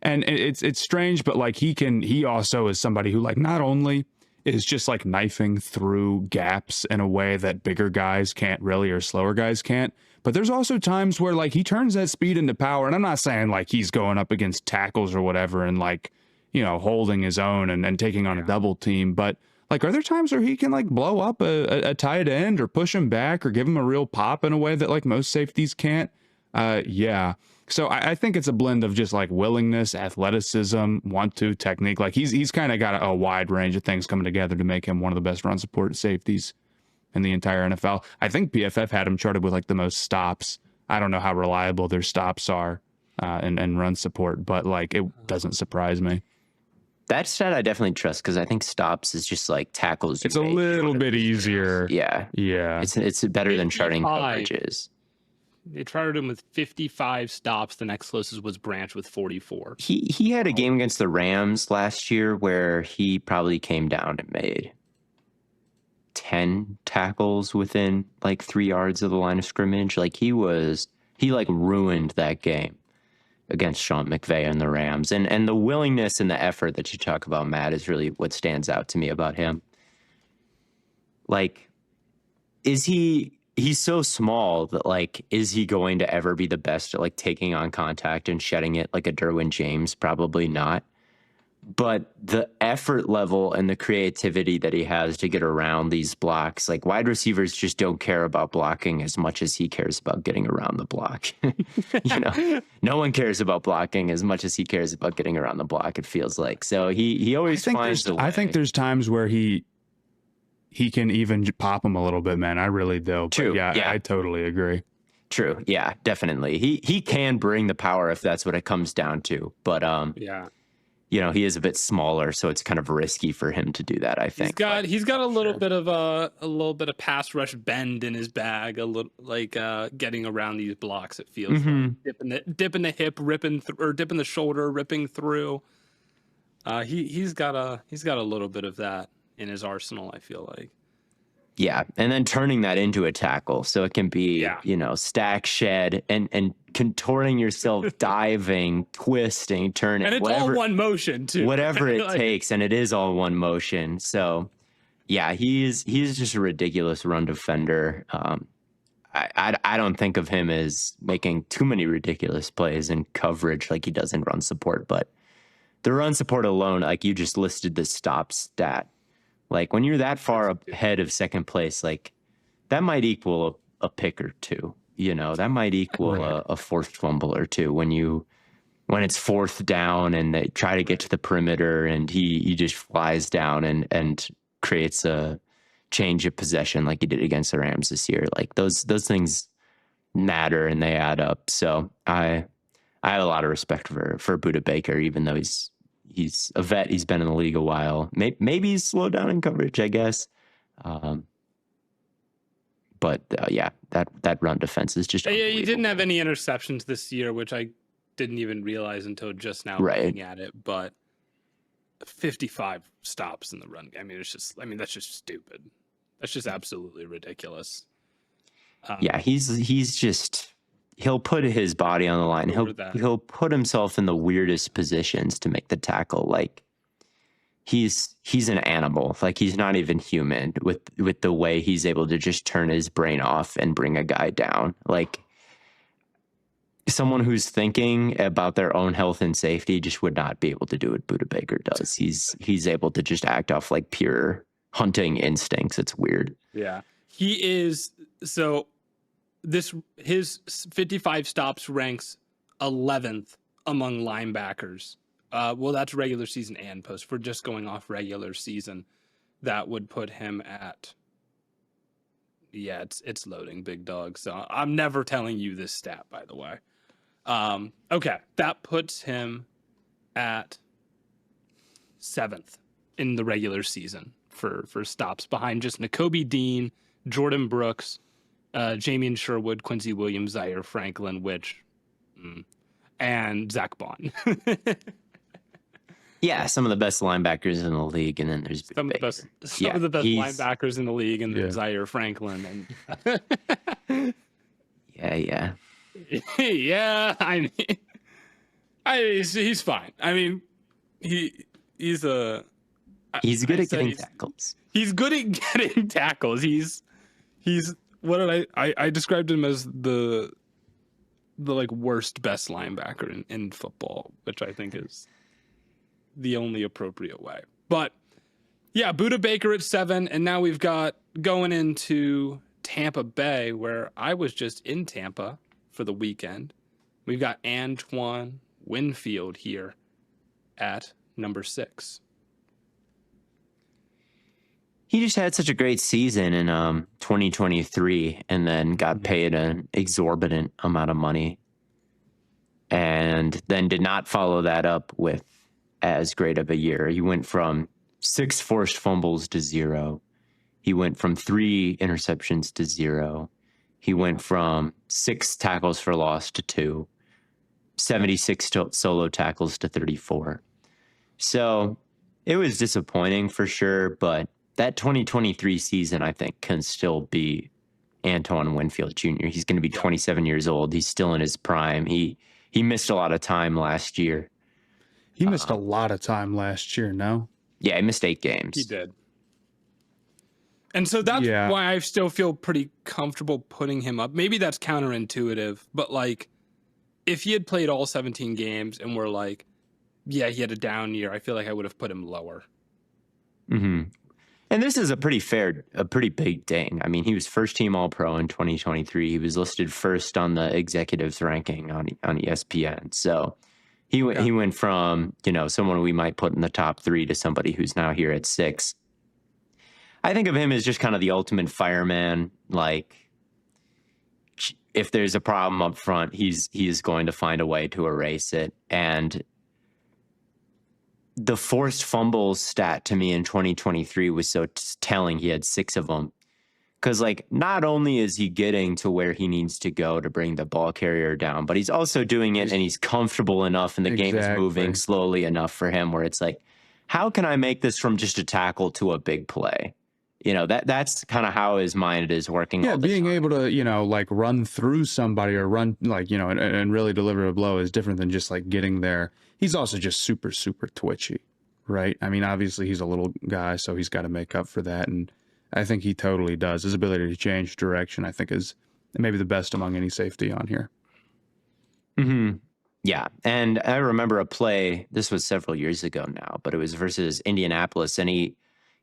and it's strange, but like he also is somebody who like not only is just like knifing through gaps in a way that bigger guys can't really or slower guys can't, but there's also times where like he turns that speed into power. And I'm not saying like he's going up against tackles or whatever and like, you know, holding his own and taking on a double team, but like, are there times where he can like blow up a tight end or push him back or give him a real pop in a way that like most safeties can't? Yeah. So I think it's a blend of just like willingness, athleticism, technique. Like he's kind of got a wide range of things coming together to make him one of the best run support safeties in the entire NFL. I think PFF had him charted with like the most stops. I don't know how reliable their stops are and run support, but like it doesn't surprise me. That stat I definitely trust because I think stops is just like tackles. It's a little bit easier. Yeah. It's better than charting coverages. They charted him with 55 stops. The next closest was Branch with 44. He had a game against the Rams last year where he probably came down and made 10 tackles within like 3 yards of the line of scrimmage. Like he like ruined that game against Sean McVay and the Rams. And the willingness and the effort that you talk about, Matt, is really what stands out to me about him. Like, he's so small that like, is he going to ever be the best at like taking on contact and shedding it like a Derwin James? Probably not. But the effort level and the creativity that he has to get around these blocks, like wide receivers just don't care about blocking as much as he cares about getting around the block. You know, no one cares about blocking as much as he cares about getting around the block, it feels like. So he always finds a way. I think there's times where he can even pop him a little bit, man. I really do. True. Yeah, I totally agree. True. Yeah, definitely. He can bring the power if that's what it comes down to. But yeah. You know, he is a bit smaller, so it's kind of risky for him to do that, I think. He's got a little bit of pass rush bend in his bag, a little like getting around these blocks. It feels like dipping the hip, or dipping the shoulder, ripping through. He's got a little bit of that in his arsenal, I feel like. Yeah, and then turning that into a tackle, so it can be, you know, stack, shed, and contorting yourself, diving, twisting, turning. And it's all one motion, too. Whatever it takes, and it is all one motion. So, yeah, he's just a ridiculous run defender. I don't think of him as making too many ridiculous plays in coverage like he does in run support, but the run support alone, like you just listed the stop stat. Like when you're that far ahead of second place, like that might equal a pick or two, you know, that might equal a forced fumble or two when it's fourth down and they try to get to the perimeter and he just flies down and creates a change of possession like he did against the Rams this year. Like those things matter and they add up. So I have a lot of respect for Budda Baker, even though he's a vet. He's been in the league a while. Maybe he's slowed down in coverage, I guess. But that run defense is just he didn't have any interceptions this year, which I didn't even realize until just now looking at it. But 55 stops in the run. That's just stupid. That's just absolutely ridiculous. He'll put his body on the line. He'll put himself in the weirdest positions to make the tackle. Like he's an animal. Like, he's not even human with the way he's able to just turn his brain off and bring a guy down. Like, someone who's thinking about their own health and safety just would not be able to do what Budda Baker does. He's able to just act off like pure hunting instincts. It's weird. Yeah. He is, so his 55 stops ranks 11th among linebackers. Well, that's regular season and post. If we're just going off regular season, that would put him at, yeah, it's loading, big dog. So I'm never telling you this stat, by the way. Okay, that puts him at 7th in the regular season for stops, behind just Nakobe Dean, Jordan Brooks, Jamian Sherwood, Quincy Williams, Zaire Franklin, and Zach Bond. Yeah, some of the best linebackers in the league, and then there's some of the best linebackers in the league, and then Zaire Franklin, and yeah. Yeah, he's fine. I mean, he's good at getting tackles. He's good at getting tackles. He's what did I described him as the like worst best linebacker in football, which I think is the only appropriate way. But yeah, Budda Baker at 7, and now we've got going into Tampa Bay, where I was just in Tampa for the weekend. We've got Antoine Winfield here at number 6. He just had such a great season in 2023, and then got paid an exorbitant amount of money, and then did not follow that up with as great of a year. He went from 6 forced fumbles to 0. He went from 3 interceptions to 0. He went from 6 tackles for loss to 2, 76 solo tackles to 34. So it was disappointing for sure, but that 2023 season, I think, can still be Antoine Winfield Jr. He's going to be 27 years old. He's still in his prime. He missed a lot of time last year. He missed a lot of time last year, no? Yeah, he missed 8 games. He did. And so that's why I still feel pretty comfortable putting him up. Maybe that's counterintuitive, but like, if he had played all 17 games and we're like, yeah, he had a down year, I feel like I would have put him lower. Mm-hmm. And this is a pretty big ding. I mean, he was first team All-Pro in 2023. He was listed first on the executives ranking on ESPN. So he went from, someone we might put in the top 3 to somebody who's now here at 6. I think of him as just kind of the ultimate fireman. Like, if there's a problem up front, he is going to find a way to erase it. And the forced fumbles stat to me in 2023 was so telling. He had 6 of them. Because, like, not only is he getting to where he needs to go to bring the ball carrier down, but he's also doing it and he's comfortable enough and the game is moving slowly enough for him where it's like, how can I make this from just a tackle to a big play? That's kind of how his mind is working. Yeah, being able to, like run through somebody or run like, and really deliver a blow is different than just like getting there. He's also just super, super twitchy, right? I mean, obviously he's a little guy, so he's got to make up for that. And I think he totally does. His ability to change direction, I think, is maybe the best among any safety on here. Mm-hmm. Yeah. And I remember a play, this was several years ago now, but it was versus Indianapolis, and he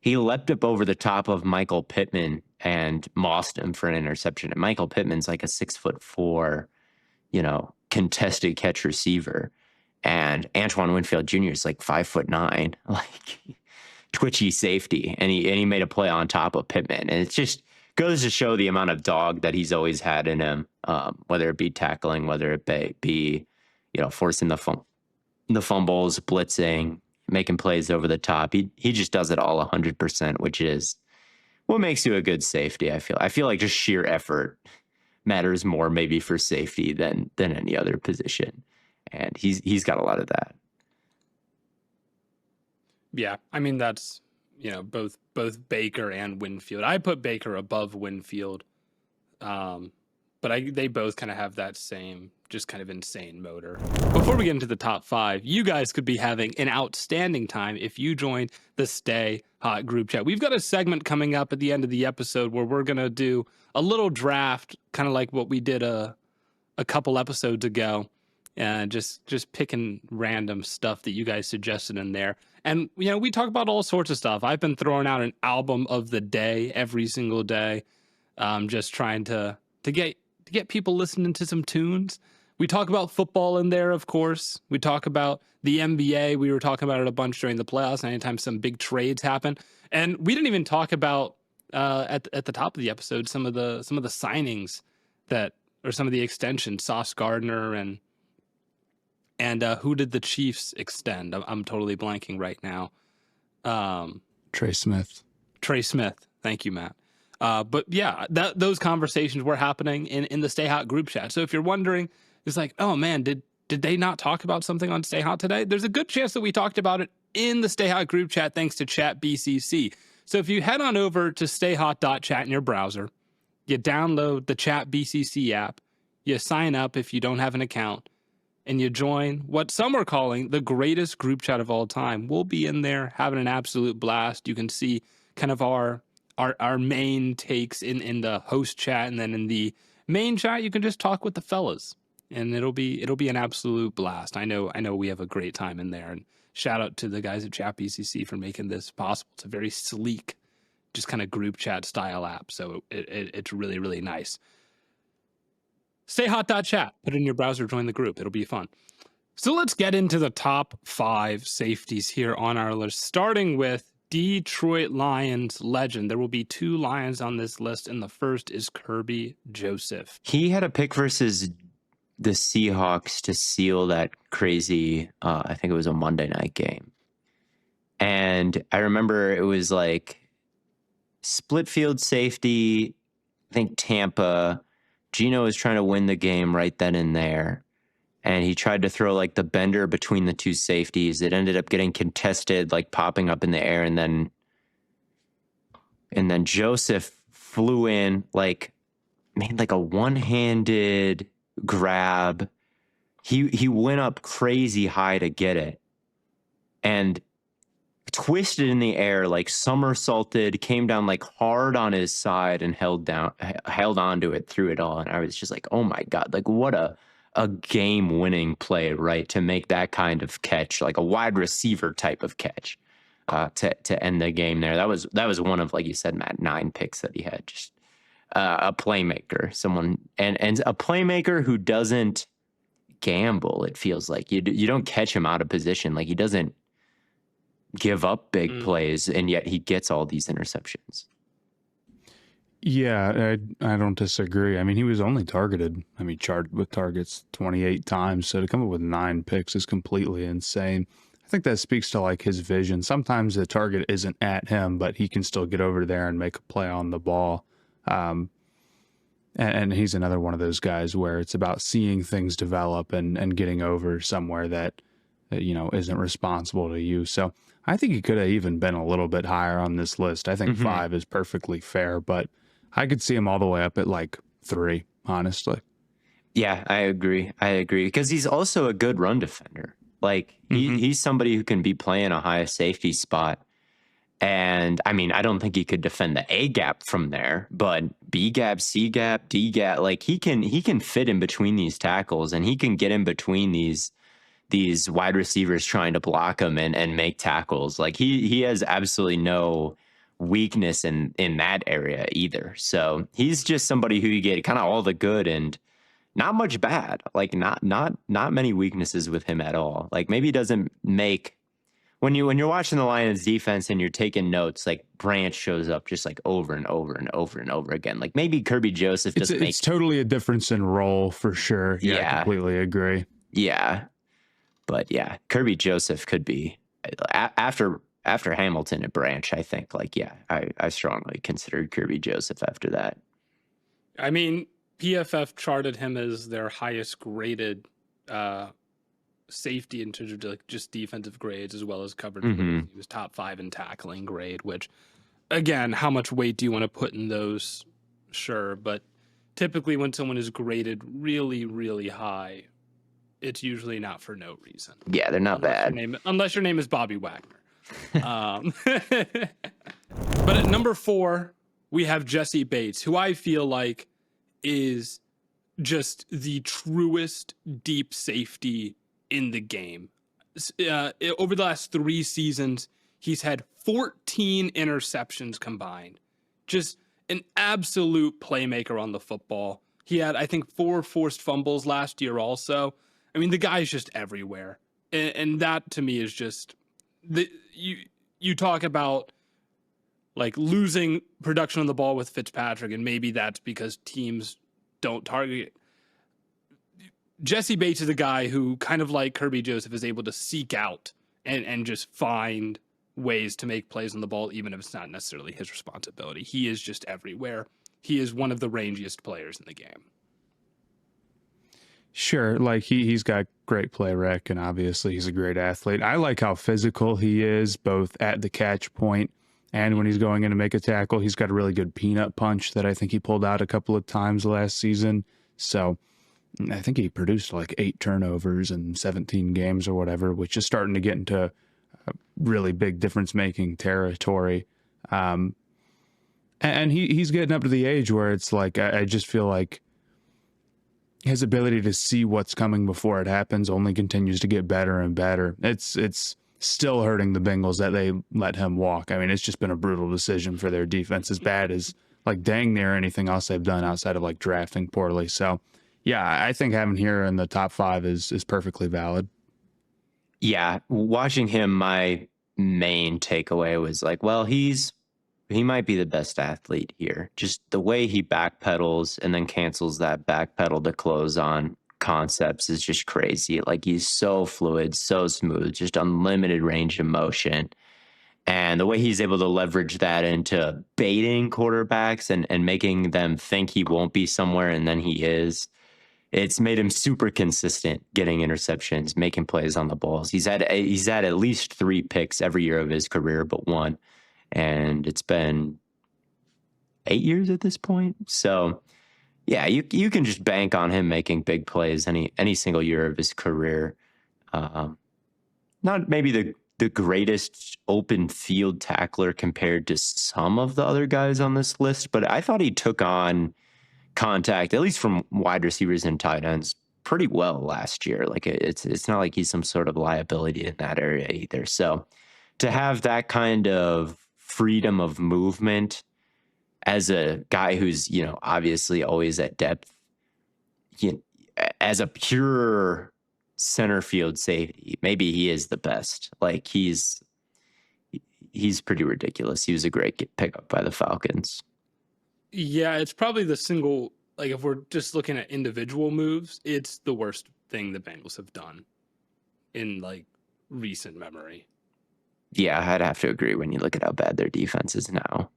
leapt up over the top of Michael Pittman and mossed him for an interception. And Michael Pittman's like a 6'4", contested catch receiver. And Antoine Winfield Jr. is like 5'9", like twitchy safety. And he made a play on top of Pittman. And it just goes to show the amount of dog that he's always had in him, whether it be tackling, whether it be forcing the fumbles, blitzing, making plays over the top. He just does it all 100%, which is what makes you a good safety. I feel like just sheer effort matters more maybe for safety than any other position. And he's got a lot of that. Yeah, I mean, that's, both Baker and Winfield. I put Baker above Winfield. But they both kind of have that same, just kind of insane motor. Before we get into the top 5, you guys could be having an outstanding time if you join the Stay Hot group chat. We've got a segment coming up at the end of the episode where we're going to do a little draft, kind of like what we did a couple episodes ago. Just picking random stuff that you guys suggested in there. And, we talk about all sorts of stuff. I've been throwing out an album of the day every single day. Just trying to get people listening to some tunes. We talk about football in there, of course. We talk about the NBA. We were talking about it a bunch during the playoffs, anytime some big trades happen. And we didn't even talk about at the top of the episode some of the signings or some of the extensions, Sauce Gardner and who did the Chiefs extend? I'm totally blanking right now. Trey Smith. Thank you, Matt. But yeah, those conversations were happening in the Stay Hot group chat. So if you're wondering, it's like, oh man, did they not talk about something on Stay Hot today? There's a good chance that we talked about it in the Stay Hot group chat thanks to Chat BCC. So if you head on over to stayhot.chat in your browser, you download the Chat BCC app, you sign up if you don't have an account, and you join what some are calling the greatest group chat of all time. We'll be in there having an absolute blast. You can see kind of our main takes in the host chat, and then in the main chat you can just talk with the fellas, and it'll be an absolute blast. I know we have a great time in there, and shout out to the guys at Chat BCC for making this possible. It's a very sleek, just kind of group chat style app, so it's really, really nice. Stayhot.chat, put it in your browser, join the group, it'll be fun. So let's get into the top 5 safeties here on our list, starting with Detroit Lions legend. There will be 2 Lions on this list, and the first is Kerby Joseph. He had a pick versus the Seahawks to seal that crazy, I think it was a Monday night game. And I remember it was like split field safety, I think Tampa. Gino was trying to win the game right then and there. And he tried to throw like the bender between the 2 safeties. It ended up getting contested, like popping up in the air. And then Joseph flew in, like made like a one-handed grab. He went up crazy high to get it and twisted in the air, like somersaulted, came down like hard on his side and held on to it through it all. And I was just like, oh my God, like what a game-winning play, right? To make that kind of catch, like a wide receiver type of catch, to end the game there. That was one of, like you said, Matt, 9 picks that he had. Just a playmaker, someone, and a playmaker who doesn't gamble. It feels like you don't catch him out of position. Like he doesn't give up big plays, and yet he gets all these interceptions. Yeah, I don't disagree. I mean, he was only targeted, charged with targets 28 times. So to come up with 9 picks is completely insane. I think that speaks to like his vision. Sometimes the target isn't at him, but he can still get over there and make a play on the ball. And he's another one of those guys where it's about seeing things develop and getting over somewhere that isn't responsible to you. So I think he could have even been a little bit higher on this list. I think 5 is perfectly fair, but I could see him all the way up at like 3, honestly. Yeah, I agree. Because he's also a good run defender. Like he's somebody who can be playing a high safety spot. And I mean, I don't think he could defend the A gap from there, but B gap, C gap, D gap, like he can fit in between these tackles, and he can get in between these wide receivers trying to block him and make tackles. Like he has absolutely no weakness in that area either. So he's just somebody who you get kind of all the good and not much bad. Like not many weaknesses with him at all. Like maybe he doesn't make, when you're watching the Lions defense and you're taking notes, like Branch shows up just like over and over and over and over again. Like maybe Kerby Joseph doesn't make. It's totally a difference in role for sure. Yeah, I completely agree. Yeah. But yeah, Kerby Joseph could be after Hamilton and Branch, I think. Like, yeah, I strongly considered Kerby Joseph after that. I mean, PFF charted him as their highest graded safety in terms of like just defensive grades as well as coverage grades. He was top 5 in tackling grade, which again, how much weight do you want to put in those? Sure, but typically when someone is graded really, really high, it's usually not for no reason. Yeah, they're not bad. Unless your name is Bobby Wagner. But at number 4, we have Jessie Bates, who I feel like is just the truest deep safety in the game. Over the last 3 seasons, he's had 14 interceptions combined. Just an absolute playmaker on the football. He had, I think, 4 forced fumbles last year also. I mean, the guy's just everywhere. And that, to me, is just... You talk about like losing production on the ball with Fitzpatrick, and maybe that's because teams don't target. Jessie Bates is a guy who, kind of like Kerby Joseph, is able to seek out and just find ways to make plays on the ball, even if it's not necessarily his responsibility. He is just everywhere. He is one of the rangiest players in the game. Sure, like he's got great play rec, and obviously he's a great athlete. I like how physical he is, both at the catch point and when he's going in to make a tackle. He's got a really good peanut punch that I think he pulled out a couple of times last season. So I think he produced like 8 turnovers in 17 games or whatever, which is starting to get into really big difference-making territory. And he's getting up to the age where it's like, I just feel like his ability to see what's coming before it happens only continues to get better and better. It's still hurting the Bengals that they let him walk. I mean, it's just been a brutal decision for their defense, as bad as like dang near anything else they've done outside of like drafting poorly. So yeah, I think having here in the top 5 is perfectly valid. Yeah, watching him, my main takeaway was like, well, he might be the best athlete here. Just the way he backpedals and then cancels that backpedal to close on concepts is just crazy. Like, he's so fluid, so smooth, just unlimited range of motion. And the way he's able to leverage that into baiting quarterbacks and making them think he won't be somewhere and then he is, it's made him super consistent getting interceptions, making plays on the balls. He's had at least 3 picks every year of his career but 1. And it's been 8 years at this point. So yeah, you can just bank on him making big plays any single year of his career. Not maybe the greatest open field tackler compared to some of the other guys on this list, but I thought he took on contact, at least from wide receivers and tight ends, pretty well last year. Like, it's not like he's some sort of liability in that area either. So to have that kind of freedom of movement as a guy who's, obviously always at depth, as a pure center field safety, maybe he is the best. Like, he's pretty ridiculous. He was a great pickup by the Falcons. Yeah, it's probably the single, like, if we're just looking at individual moves, it's the worst thing the Bengals have done in like recent memory. Yeah, I'd have to agree when you look at how bad their defense is now.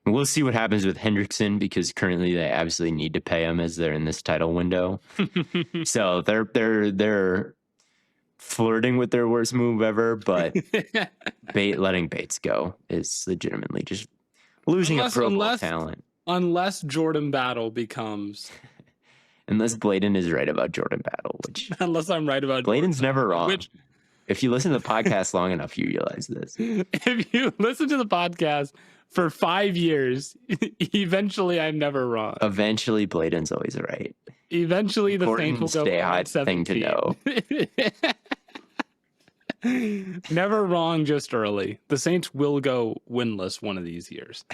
And we'll see what happens with Hendrickson, because currently they absolutely need to pay him as they're in this title window. So they're flirting with their worst move ever, but letting Bates go is legitimately just losing a Pro Bowl talent. Unless Jordan Battle becomes... Unless Blaiden is right about Jordan Battle, which... Unless I'm right about Blaiden's never wrong. Which... If you listen to the podcast long enough, you realize this. If you listen to the podcast for 5 years, eventually I'm never wrong. Eventually, Blaiden's always right. Eventually, the Saints will go 5-17. Thing to know. Never wrong, just early. The Saints will go winless one of these years.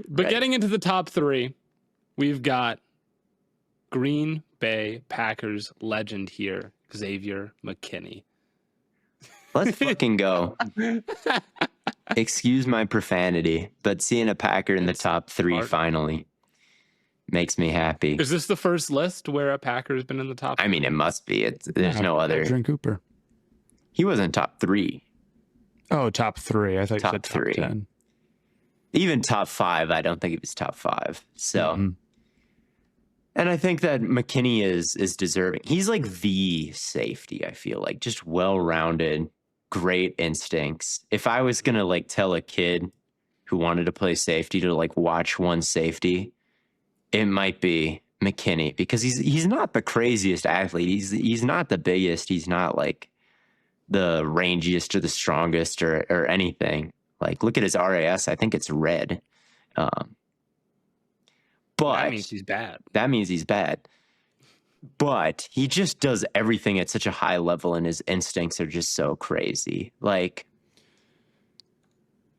But getting into the top 3, we've got Green Bay Packers legend here, Xavier McKinney. Let's fucking go. Excuse my profanity, but seeing a Packer in the top 3 finally makes me happy. Is this the first list where a Packer has been in the top 3? I mean, it must be. There's no other. Adrian Cooper. He wasn't top 3. Oh, top 3. I thought you said top 3. 10. Even top 5, I don't think he was top 5. So, And I think that McKinney is deserving. He's like the safety, I feel like. Just well-rounded, great instincts. If I was going to like tell a kid who wanted to play safety to like watch one safety, It might be McKinney because he's not the craziest athlete. He's not the biggest. He's not like the rangiest or the strongest or anything. Like, look at his RAS. I think it's red. But that means he's bad. That means he's bad. But he just does everything at such a high level, and his instincts are just so crazy. Like,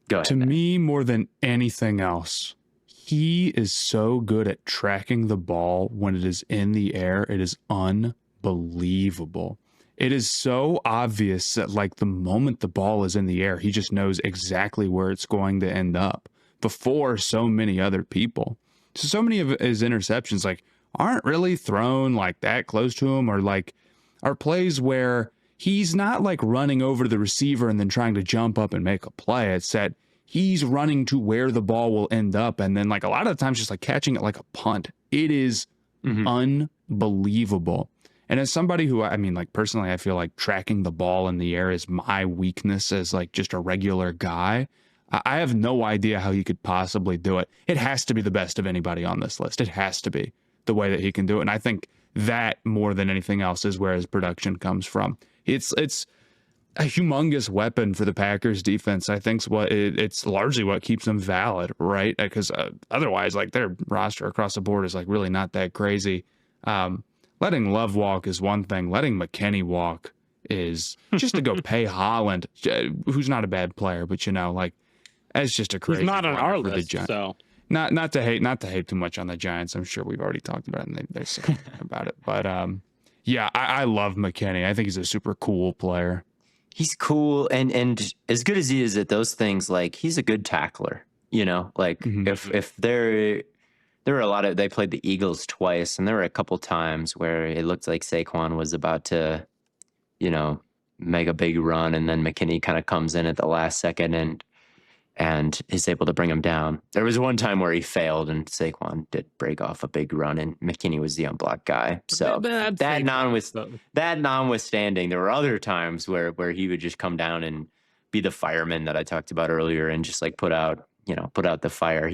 go ahead. To me, more than anything else, he is so good at tracking the ball when it is in the air. It is unbelievable. It is so obvious that, like, the moment the ball is in the air, he just knows exactly where it's going to end up before so many other people. So many of his interceptions, like, aren't really thrown, like, that close to him, or, like, are plays where he's not, like, running over to the receiver and then trying to jump up and make a play. It's that he's running to where the ball will end up, and then, like, a lot of the times just, like, catching it like a punt. It is unbelievable. And as somebody who, I mean, like, personally, I feel like tracking the ball in the air is my weakness as, like, just a regular guy. I have no idea how he could possibly do it. It has to be the best of anybody on this list. It has to be the way that he can do it. And I think that more than anything else is where his production comes from. It's a humongous weapon for the Packers defense. I think it's largely what keeps them valid, right? Because otherwise, like, their roster across the board is, like, really not that crazy. Letting Love walk is one thing. Letting McKinney walk is just to go pay Holland, who's not a bad player, but, you know, like, it's just a crazy. He's not on our list, so not to hate too much on the Giants. I'm sure we've already talked about it and they're saying about it. But yeah, I love McKinney. I think he's a super cool player. He's cool, and as good as he is at those things, like, he's a good tackler. You know, like, if there were a lot of, they played the Eagles twice, and there were a couple times where it looked like Saquon was about to, you know, make a big run, and then McKinney kind of comes in at the last second and is able to bring him down. There was one time where he failed, and Saquon did break off a big run, and McKinney was the unblocked guy. So that notwithstanding, there were other times where he would just come down and be the fireman that I talked about earlier, and just, like, put out the fire.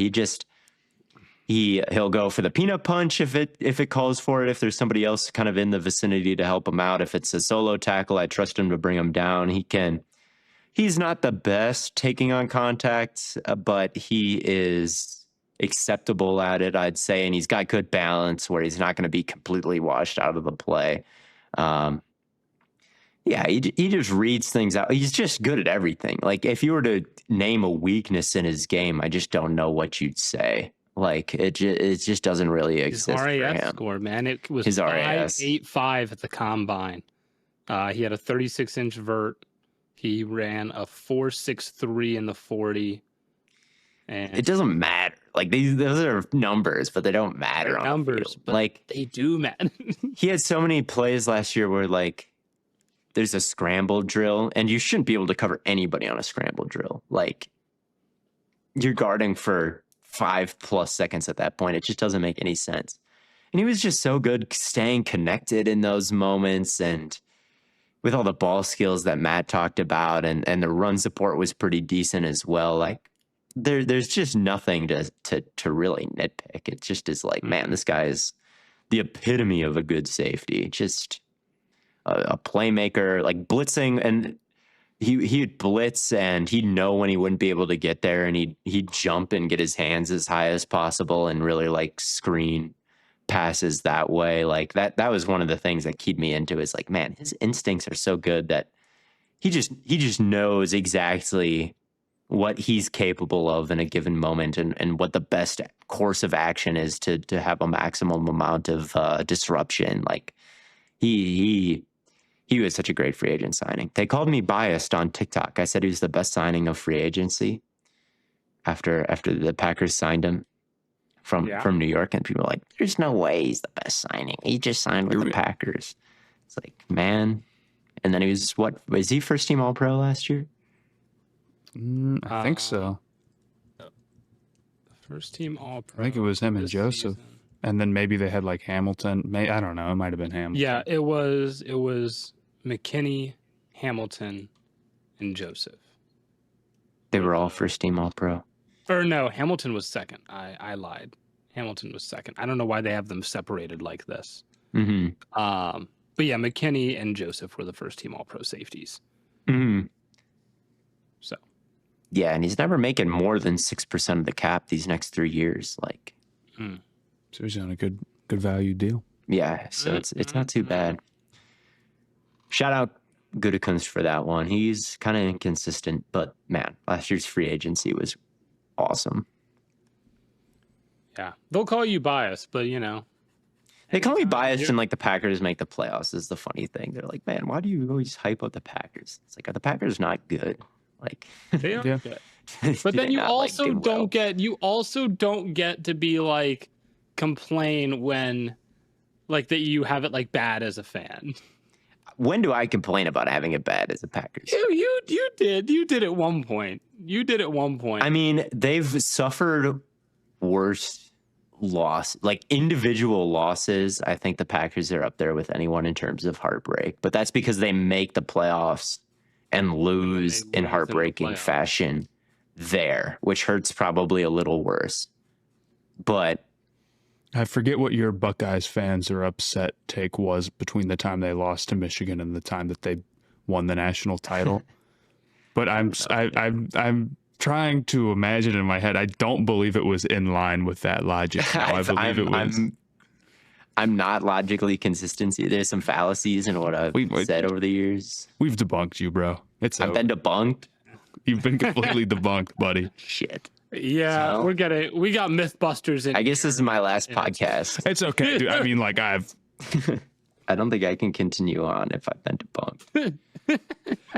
He'll go for the peanut punch if it calls for it. If there's somebody else kind of in the vicinity to help him out, if it's a solo tackle, I trust him to bring him down. He's not the best taking on contact, but he is acceptable at it, I'd say, and he's got good balance where he's not going to be completely washed out of the play. Yeah, he just reads things out. He's just good at everything. Like, if you were to name a weakness in his game, I just don't know what you'd say. Like, it just doesn't really exist. His RAS for him. score, man, it was His RAS 5.85 at the combine. He had a 36-inch vert. He ran a 4.63 in the 40. And it doesn't matter. Like, those are numbers, but they don't matter on numbers. the field. But like, they do matter. He had so many plays last year where, like, there's a scramble drill, and you shouldn't be able to cover anybody on a scramble drill. Like, you're guarding for 5+ seconds at that point. It just doesn't make any sense. And he was just so good staying connected in those moments, and with all the ball skills that Matt talked about, and the run support was pretty decent as well. Like, there's just nothing to really nitpick. It just is like, man, this guy is the epitome of a good safety. Just a playmaker, like, blitzing, and he'd blitz and he'd know when he wouldn't be able to get there, and he'd jump and get his hands as high as possible and really, like, screen passes that way. Like, that was one of the things that keyed me into, is like, man, his instincts are so good that he just knows exactly what he's capable of in a given moment, and what the best course of action is to have a maximum amount of disruption. Like, he was such a great free agent signing. They called me biased on TikTok. I said he was the best signing of free agency after the Packers signed him from New York, and people were like, there's no way he's the best signing. He just signed with the Packers. It's like, man. And then he was he first team All-Pro last year? I think so. First team All-Pro. I think it was him and Joseph. Season. And then maybe they had, like, Hamilton. I don't know. It might have been Hamilton. Yeah, it was McKinney, Hamilton, and Joseph. They were all first team All-Pro. Or no, Hamilton was second. I lied. Hamilton was second. I don't know why they have them separated like this. Mm-hmm. But yeah, McKinney and Joseph were the first team All-Pro safeties. Mm-hmm. So. Yeah, and he's never making more than 6% of the cap these next 3 years. Like, so he's on a good value deal. Yeah, so it's not too bad. Shout out Gutekunst for that one. He's kind of inconsistent, but man, last year's free agency was awesome. Yeah, they'll call you biased, but They call me biased, and like the Packers make the playoffs is the funny thing. They're like, man, why do you always hype up the Packers? It's like, are the Packers not good? Like, they are good. But then you also don't get to be like complain when like that you have it like bad as a fan. When do I complain about having it bad as a Packers? You did at one point. I mean, they've suffered worse loss, like individual losses. I think the Packers are up there with anyone in terms of heartbreak, but that's because they make the playoffs and lose in heartbreaking fashion there, which hurts probably a little worse. But I forget what your Buckeyes fans are upset take was between the time they lost to Michigan and the time that they won the national title. But I'm trying to imagine in my head. I don't believe it was in line with that logic. No, I believe it was. I'm not logically consistent. There's some fallacies in what I've said over the years. We've debunked you, bro. I've been debunked. You've been completely debunked, buddy. Shit. Yeah, So, we got Mythbusters in. I guess this is my last podcast. It's okay, dude. I mean, like I don't think I can continue on if I've been debunked.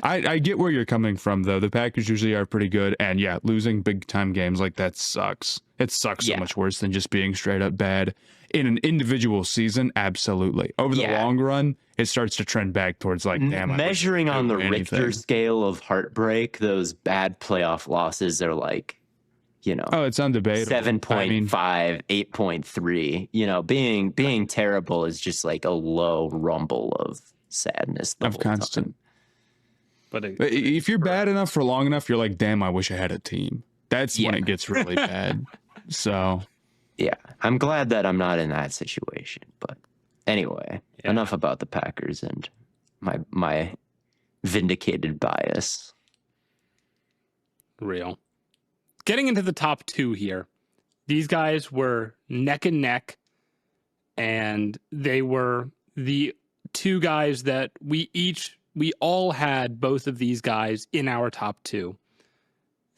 I get where you're coming from, though. The Packers usually are pretty good, and yeah, losing big time games like that sucks. It sucks so much worse than just being straight up bad. In an individual season, absolutely. Over the long run, it starts to trend back towards like, damn. Measuring on the Richter scale of heartbreak, those bad playoff losses are like, oh, it's undebatable. 7.5, 8.3. Being terrible is just like a low rumble of sadness the whole constant time. But if you're bad enough for long enough, you're like, damn, I wish I had a team. That's when it gets really bad. So yeah, I'm glad that I'm not in that situation. But anyway, enough about the Packers and my vindicated bias. Real. Getting into the top two here, these guys were neck and neck, and they were the two guys that we all had both of these guys in our top two.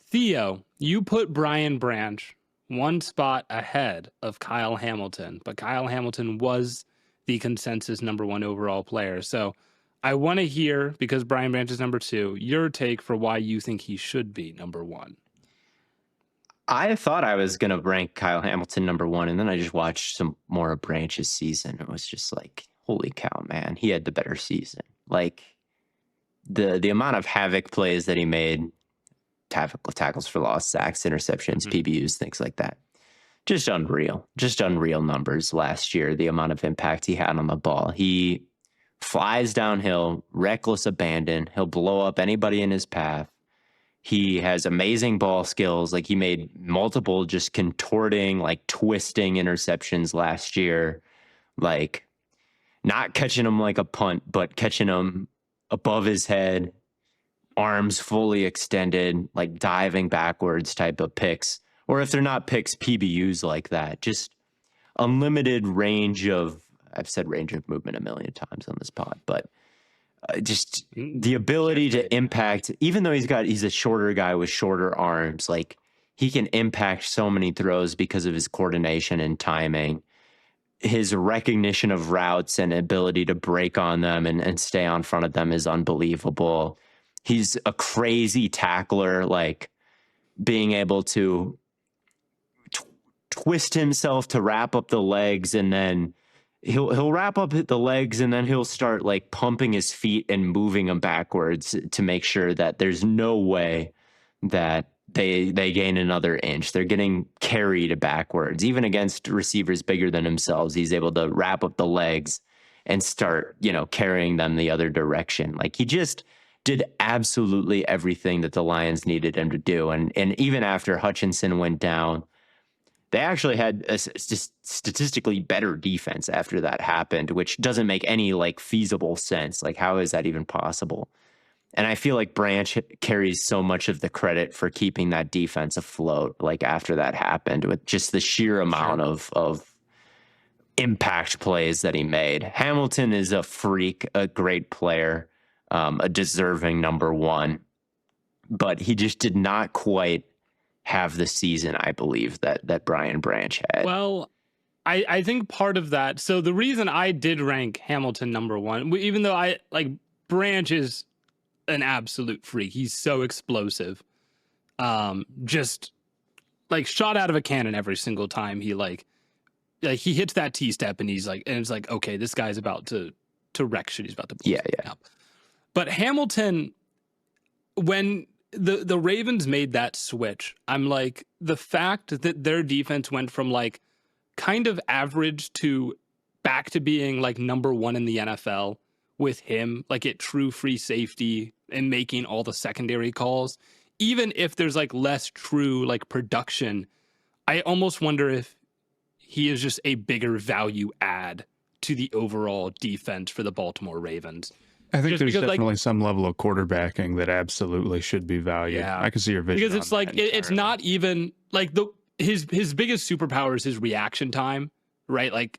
Theo, you put Brian Branch one spot ahead of Kyle Hamilton, but Kyle Hamilton was the consensus number one overall player. So I want to hear, because Brian Branch is number two, your take for why you think he should be number one. I thought I was going to rank Kyle Hamilton number one, and then I just watched some more of Branch's season. It was just like, holy cow, man, he had the better season. Like the amount of havoc plays that he made, tackles for loss, sacks, interceptions, PBUs, things like that. Just unreal numbers last year, the amount of impact he had on the ball. He flies downhill, reckless abandon. He'll blow up anybody in his path. He has amazing ball skills. Like he made multiple just contorting, like twisting interceptions last year. Like not catching him like a punt, but catching him above his head, arms fully extended, like diving backwards type of picks. Or if they're not picks, PBUs like that. Just unlimited range of, I've said range of movement a million times on this pod, but just the ability to impact, even though he's a shorter guy with shorter arms, like he can impact so many throws because of his coordination and timing. His recognition of routes and ability to break on them and stay on front of them is unbelievable. He's a crazy tackler, like being able to twist himself to wrap up the legs, and then he'll wrap up the legs, and then he'll start like pumping his feet and moving them backwards to make sure that there's no way that they gain another inch. They're getting carried backwards. Even against receivers bigger than themselves, he's able to wrap up the legs and start, carrying them the other direction. Like he just did absolutely everything that the Lions needed him to do. And even after Hutchinson went down, they actually had a statistically better defense after that happened, which doesn't make any like feasible sense. Like, how is that even possible? And I feel like Branch carries so much of the credit for keeping that defense afloat, like after that happened, with just the sheer amount of impact plays that he made. Hamilton is a freak, a great player, a deserving number one, but he just did not quite have the season, I believe, that Brian Branch had. Well, I think part of that, so the reason I did rank Hamilton number one, even though I like Branch is an absolute freak. He's so explosive. Just like shot out of a cannon every single time he he hits that T-step and he's like, and it's like, okay, this guy's about to wreck shit. He's about to blow something up. But Hamilton, when the Ravens made that switch, I'm like, the fact that their defense went from like kind of average to back to being like number one in the NFL with him, like at true free safety and making all the secondary calls, even if there's like less true like production, I almost wonder if he is just a bigger value add to the overall defense for the Baltimore Ravens. I think Just there's because, definitely like, some level of quarterbacking that absolutely should be valued. Yeah. I can see your vision. Because it's on like that it's entirely. not even like his biggest superpower is his reaction time, right? Like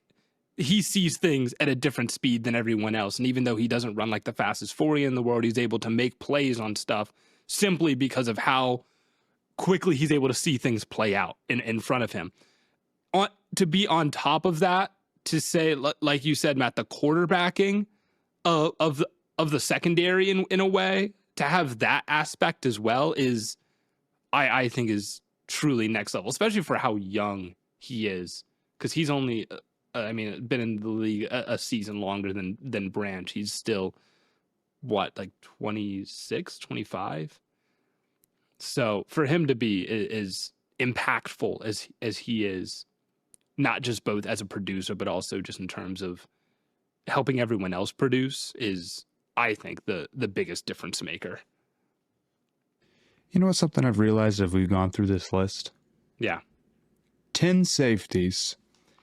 he sees things at a different speed than everyone else, and even though he doesn't run like the fastest 40 in the world, he's able to make plays on stuff simply because of how quickly he's able to see things play out in front of him. To be on top of that, to say, like you said, Matt, the quarterbacking of the secondary in a way, to have that aspect as well is, I think, is truly next level, especially for how young he is, because he's only, been in the league a season longer than Branch. He's still, what, like 26, 25? So for him to be as impactful as he is, not just both as a producer, but also just in terms of helping everyone else produce, is, I think, the biggest difference maker. You know what's something I've realized as we've gone through this list? Yeah. 10 safeties.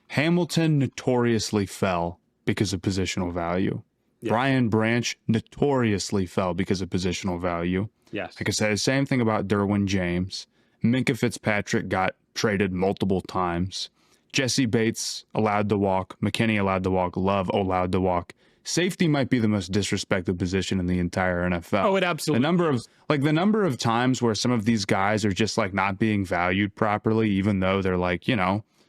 Hamilton notoriously fell because of positional value. Yeah. Brian Branch notoriously fell because of positional value. Yes. I could say the same thing about Derwin James. Minkah Fitzpatrick got traded multiple times. Jessie Bates allowed to walk. McKinney allowed to walk. Love allowed to walk. Safety might be the most disrespected position in the entire NFL. Oh, it absolutely the number of times where some of these guys are just like not being valued properly, even though they're like,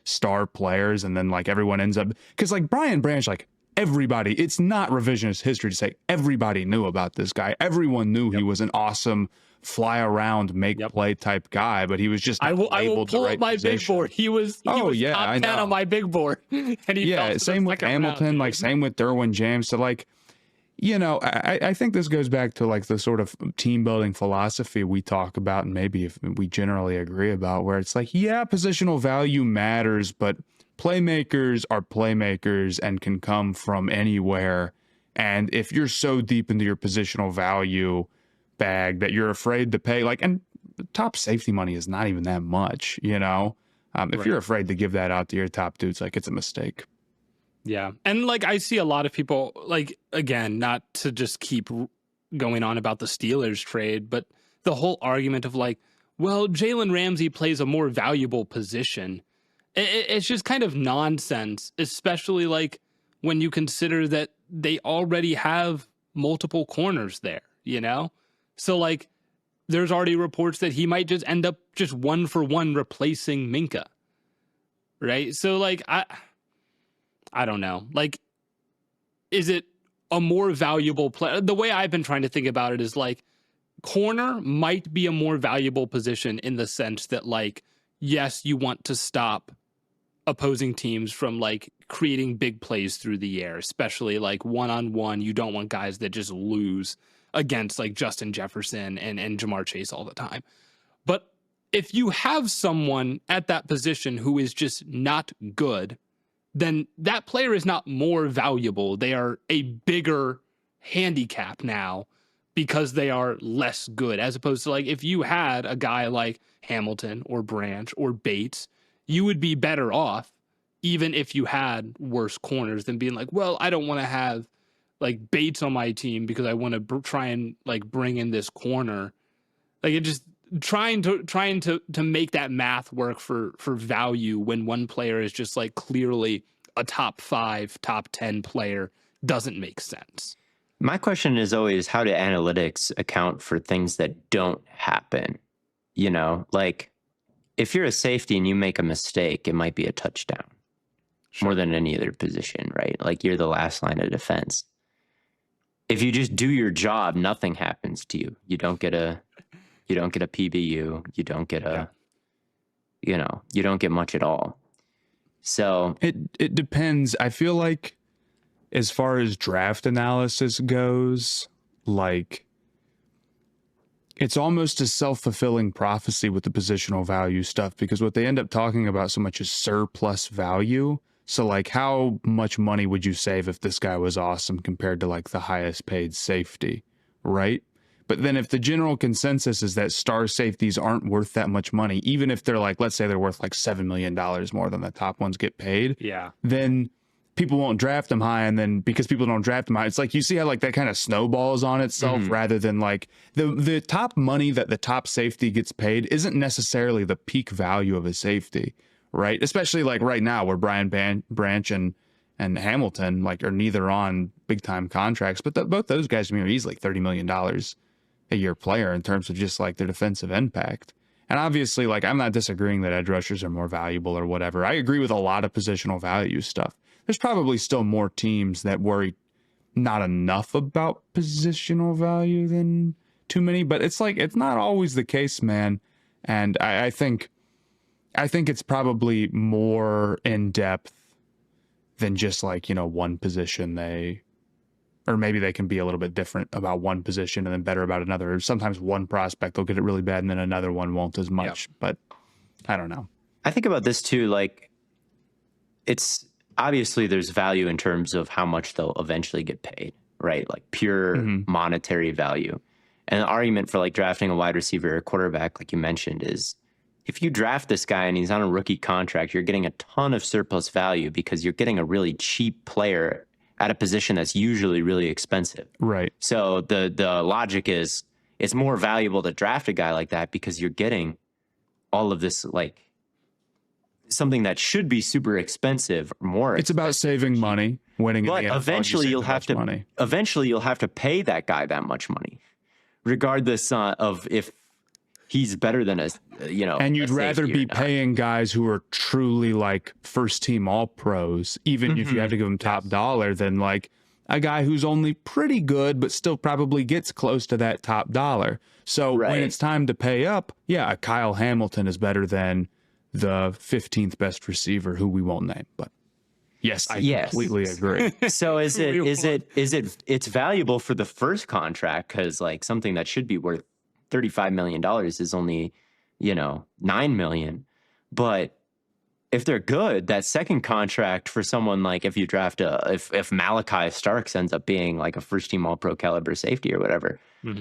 star players, and then like everyone ends up, because like Brian Branch, like everybody, it's not revisionist history to say everybody knew about this guy. Everyone knew he was an awesome fly around, make play type guy, but he was just I will pull up my big board. He was top 10 on my big board. And he same with Hamilton, like same with Derwin James. So like, I think this goes back to like the sort of team building philosophy we talk about, and maybe if we generally agree about, where it's like, yeah, positional value matters, but playmakers are playmakers and can come from anywhere. And if you're so deep into your positional value bag that you're afraid to pay, like, and top safety money is not even that much, if you're afraid to give that out to your top dudes, like, it's a mistake. Yeah. And like, I see a lot of people, like, again, not to just keep going on about the Steelers trade, but the whole argument of like, well, Jalen Ramsey plays a more valuable position. It's just kind of nonsense, especially like when you consider that they already have multiple corners there, So like, there's already reports that he might just end up just 1-for-1 replacing Minkah, right? So like, I don't know. Like, is it a more valuable play? The way I've been trying to think about it is like, corner might be a more valuable position in the sense that like, yes, you want to stop opposing teams from like creating big plays through the air, especially like one-on-one. You don't want guys that just lose against like Justin Jefferson and Jamar Chase all the time. But if you have someone at that position who is just not good, then that player is not more valuable. They are a bigger handicap now because they are less good, as opposed to like if you had a guy like Hamilton or Branch or Bates, you would be better off even if you had worse corners than being like, well, I don't want to have like Bates on my team because I want to try and like bring in this corner. Like it just trying to make that math work for value when one player is just like clearly a top 5, top 10 player doesn't make sense. My question is always, how do analytics account for things that don't happen? You know, like if you're a safety and you make a mistake, it might be a touchdown more than any other position, right? Like you're the last line of defense. If you just do your job, nothing happens to you. You don't get a PBU. You don't get you don't get much at all. So it depends. I feel like as far as draft analysis goes, like it's almost a self-fulfilling prophecy with the positional value stuff, because what they end up talking about so much is surplus value. So like how much money would you save if this guy was awesome compared to like the highest paid safety, right? But then if the general consensus is that star safeties aren't worth that much money, even if they're like, let's say they're worth like $7 million more than the top ones get paid, then people won't draft them high. And then because people don't draft them high, it's like you see how like that kind of snowballs on itself, rather than like the top money that the top safety gets paid isn't necessarily the peak value of a safety, right? Especially like right now where Brian Branch and Hamilton like are neither on big time contracts, but both those guys are easily $30 million a year player in terms of just like their defensive impact. And obviously, like, I'm not disagreeing that edge rushers are more valuable or whatever. I agree with a lot of positional value stuff. There's probably still more teams that worry not enough about positional value than too many, but it's like, it's not always the case, man. And I think it's probably more in depth than just like, one position or maybe they can be a little bit different about one position and then better about another. Sometimes one prospect will get it really bad and then another one won't as much, but I don't know. I think about this too, like it's obviously there's value in terms of how much they'll eventually get paid, right? Like pure monetary value. And the argument for like drafting a wide receiver or quarterback, like you mentioned, is if you draft this guy and he's on a rookie contract, you're getting a ton of surplus value because you're getting a really cheap player at a position that's usually really expensive. Right. So the logic is it's more valuable to draft a guy like that because you're getting all of this, like something that should be super expensive, more. It's about saving money, winning. But eventually you'll have to pay that guy that much money, regardless of if he's better than us, And you'd rather be paying guys who are truly like first team all pros, even if you have to give them top dollar, than like a guy who's only pretty good, but still probably gets close to that top dollar. So when it's time to pay up, a Kyle Hamilton is better than the 15th best receiver who we won't name, but yes, I completely agree. So it's valuable for the first contract because like something that should be worth $35 million is only, $9 million. But if they're good, that second contract for someone like if you draft if Malachi Starks ends up being like a first team all pro caliber safety or whatever,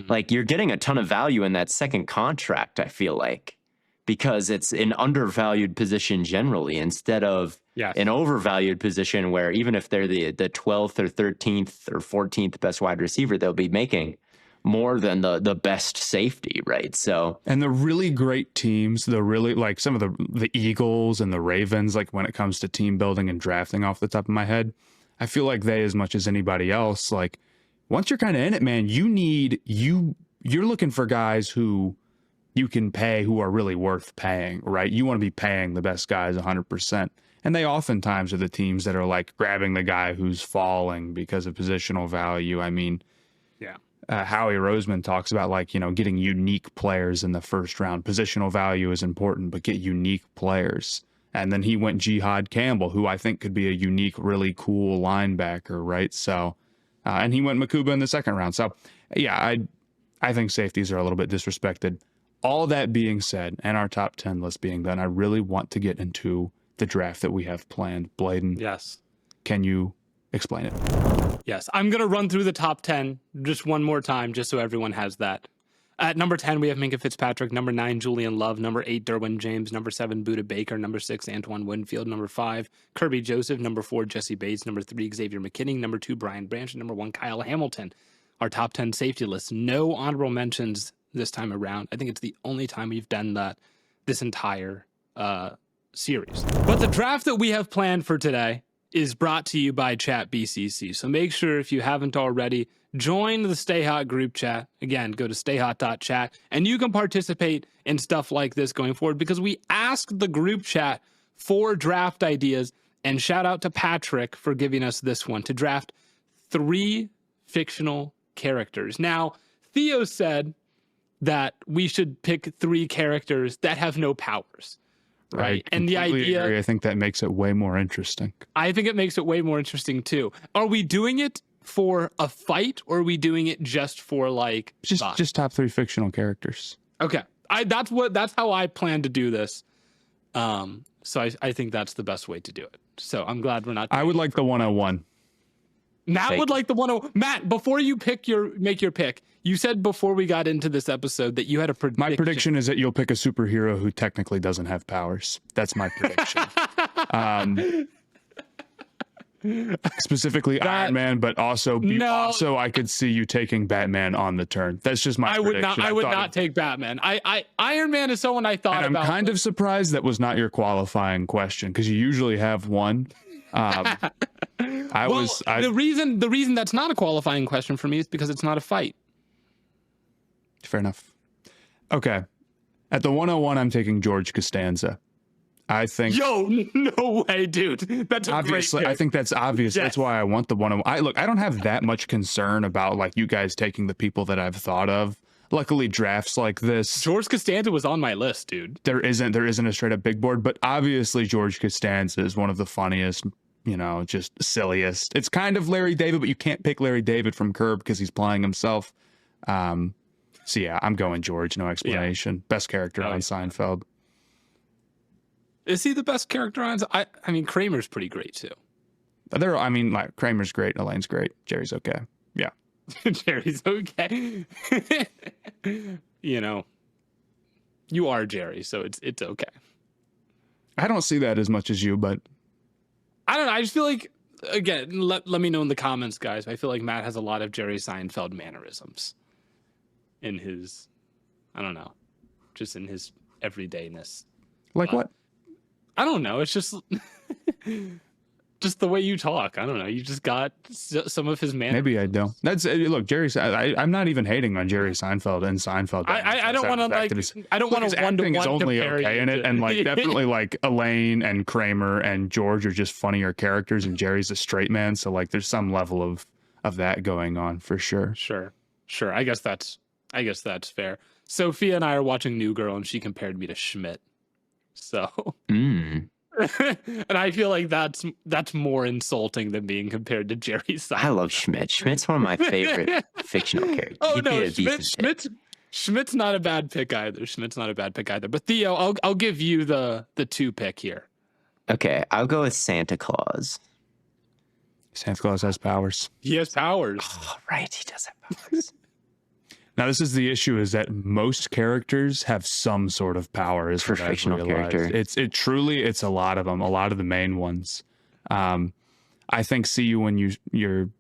like you're getting a ton of value in that second contract, I feel like, because it's an undervalued position generally instead of an overvalued position where even if they're the 12th or 13th or 14th best wide receiver, they'll be making more than the best safety, right? So, and the really great teams, the really like some of the Eagles and the Ravens, like when it comes to team building and drafting off the top of my head, I feel like they, as much as anybody else, like once you're kind of in it, man, you're looking for guys who you can pay, who are really worth paying, right? You want to be paying the best guys 100%. And they oftentimes are the teams that are like grabbing the guy who's falling because of positional value. I mean, Howie Roseman talks about like, getting unique players in the first round. Positional value is important, but get unique players. And then he went Jihad Campbell, who I think could be a unique, really cool linebacker, right? So, and he went Makuba in the second round. So, I think safeties are a little bit disrespected. All that being said, and our top 10 list being done, I really want to get into the draft that we have planned. Blaiden. Yes. Can you explain it? Yes, I'm going to run through the top 10 just one more time, just so everyone has that. At number 10, we have Minkah Fitzpatrick. Number 9, Julian Love. Number 8, Derwin James. Number 7, Budda Baker. Number 6, Antoine Winfield. Number 5, Kerby Joseph. Number 4, Jessie Bates. Number 3, Xavier McKinney. Number 2, Brian Branch. And number 1, Kyle Hamilton. Our top 10 safety list. No honorable mentions this time around. I think it's the only time we've done that this entire series. But the draft that we have planned for today is brought to you by Chat BCC. So make sure, if you haven't already, join the Stay Hot group chat. Again, go to stayhot.chat and you can participate in stuff like this going forward, because we asked the group chat for draft ideas, and shout out to Patrick for giving us this one, to draft 3 fictional characters. Now, Theo said that we should pick 3 characters that have no powers. Right. And the idea, agree. I think that makes it way more interesting. I think it makes it way more interesting too. Are we doing it for a fight, or are we doing it just for like just top 3 fictional characters? Okay. That's how I plan to do this. So I think that's the best way to do it. So I'm glad we're not. I would like the 101. Matt would like the 101. Matt, before you make your pick, you said before we got into this episode that you had a prediction. My prediction is that you'll pick a superhero who technically doesn't have powers. That's my prediction. Specifically Iron Man, but also I could see you taking Batman on the turn. That's just my prediction. I would not take Batman. Iron Man is someone I thought and about. I'm kind of surprised that was not your qualifying question, because you usually have one. The reason that's not a qualifying question for me is because it's not a fight. Fair enough. Okay. At the 101, I'm taking George Costanza. I think. Yo, no way, dude. That's a obviously great pick. I think that's obvious. Yes. That's why I want the 101. I don't have that much concern about like you guys taking the people that I've thought of. Luckily, drafts like this, George Costanza was on my list, dude. There isn't a straight up big board, but obviously George Costanza is one of the funniest, just silliest. It's kind of Larry David, but you can't pick Larry David from Curb because he's playing himself. So yeah, I'm going George. No explanation. Yeah. Best character on Seinfeld. Is he the best character on? I mean, Kramer's pretty great too. Kramer's great. Elaine's great. Jerry's okay. Yeah. Jerry's okay. You are Jerry, so it's okay. I don't see that as much as you, but I don't know. I just feel like, again, let me know in the comments, guys. I feel like Matt has a lot of Jerry Seinfeld mannerisms in his, I don't know, just in his everydayness. Like what? I don't know. It's just just the way you talk. I don't know. You just got some of his mannerisms. Maybe I don't. Look, Jerry. I'm not even hating on Jerry Seinfeld and Seinfeld. I don't want to I don't want to one-to-one is only okay in it, and like definitely like Elaine and Kramer and George are just funnier characters, and Jerry's a straight man, so like there's some level of that going on for sure. Sure. I guess that's fair. Sophia and I are watching New Girl, and she compared me to Schmidt. So. And I feel like that's more insulting than being compared to Jerry Seinfeld. I love Schmidt. Schmidt's one of my favorite fictional characters. Oh no, Schmidt's not a bad pick either. But Theo, I'll give you the 2 pick here. Okay, I'll go with Santa Claus. Santa Claus has powers. He has powers. Oh, right, he does have powers. Now, this is the issue: is that most characters have some sort of power. Is for fictional character. It's a lot of them. A lot of the main ones. I think see you when you're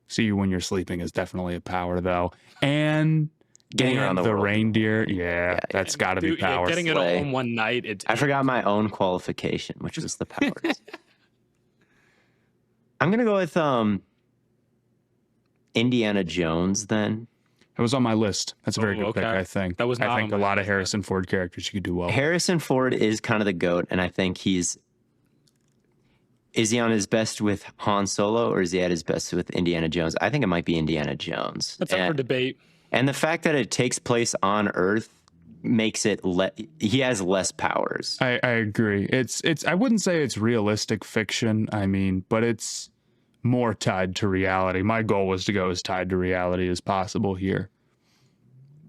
sleeping is definitely a power, though. And getting around the reindeer, that's got to be power. Getting it all in one night. I forgot my own qualification, which was the powers. I'm gonna go with Indiana Jones then. It was on my list. That's a very good pick, I think. That was not I think a lot of Harrison Ford characters you could do well. Harrison Ford is kind of the GOAT, and I think is he on his best with Han Solo, or is he at his best with Indiana Jones? I think it might be Indiana Jones. That's up for debate. And the fact that it takes place on Earth makes it he has less powers. I agree. It's I wouldn't say it's realistic fiction, but it's more tied to reality. My goal was to go as tied to reality as possible here.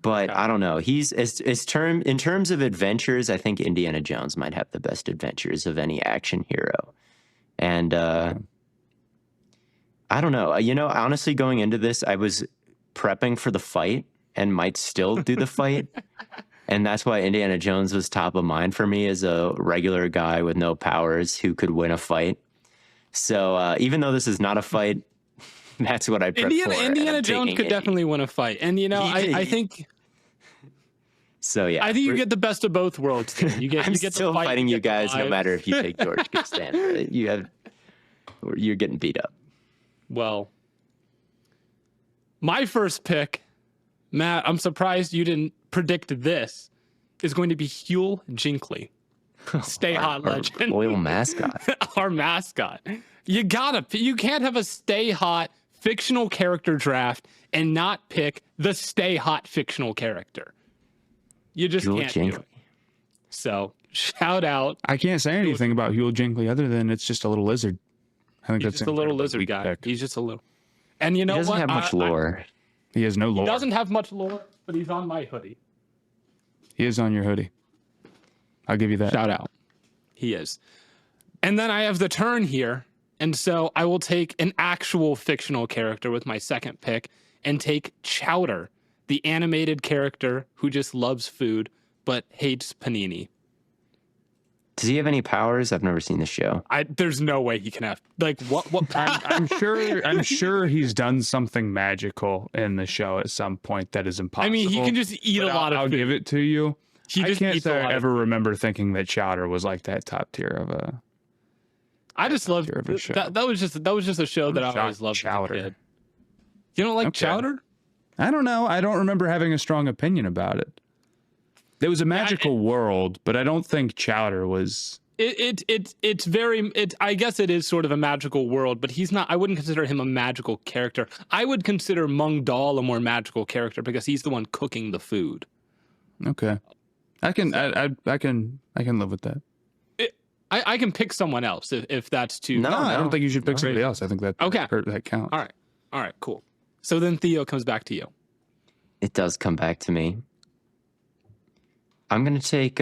But I don't know. He's in terms of adventures, I think Indiana Jones might have the best adventures of any action hero. And I don't know. Honestly, going into this, I was prepping for the fight, and might still do the fight. And that's why Indiana Jones was top of mind for me as a regular guy with no powers who could win a fight. So even though this is not a fight, that's what I prefer. Indiana Jones could definitely win a fight. And, I think... So, yeah. I think you get the best of both worlds. You get, I'm you get still the fight, fighting you guys no live. matter if you take George Costanza. You're getting beat up. Well, my first pick, Matt, I'm surprised you didn't predict this, is going to be Huel Jinkley. Stay Hot legend. Loyal mascot. Our mascot. You can't have a Stay Hot fictional character draft and not pick the Stay Hot fictional character. You just can't do it. So, shout out. I can't say anything about Huel Jinkley other than it's just a little lizard. I think He's that's just a little lizard guy. Pick. He's just a little. And you know He doesn't what? have much lore. He has no lore. He doesn't have much lore, but he's on my hoodie. He is on your hoodie. I'll give you that. Shout out. He is. And then I have the turn here. And so I will take an actual fictional character with my second pick and take Chowder, the animated character who just loves food but hates panini. Does he have any powers? I've never seen the show. There's no way he can have what I'm sure he's done something magical in the show at some point that is impossible. I mean, he can just eat a lot of I'll food. give it to you. I can't say I ever food. remember thinking that Chowder was like that top tier of a. I just loved that. That was just a show that I always loved. Chowder. As a kid. You don't like Chowder? I don't know. I don't remember having a strong opinion about it. It was a magical world, but I don't think Chowder was. It's very. I guess it is sort of a magical world, but he's not. I wouldn't consider him a magical character. I would consider Mung Daal a more magical character because he's the one cooking the food. Okay, I can live with that. I can pick someone else if that's too. No, I don't think you should pick somebody else. I think that that counts. All right, cool. So then Theo comes back to you. It does come back to me. I'm gonna take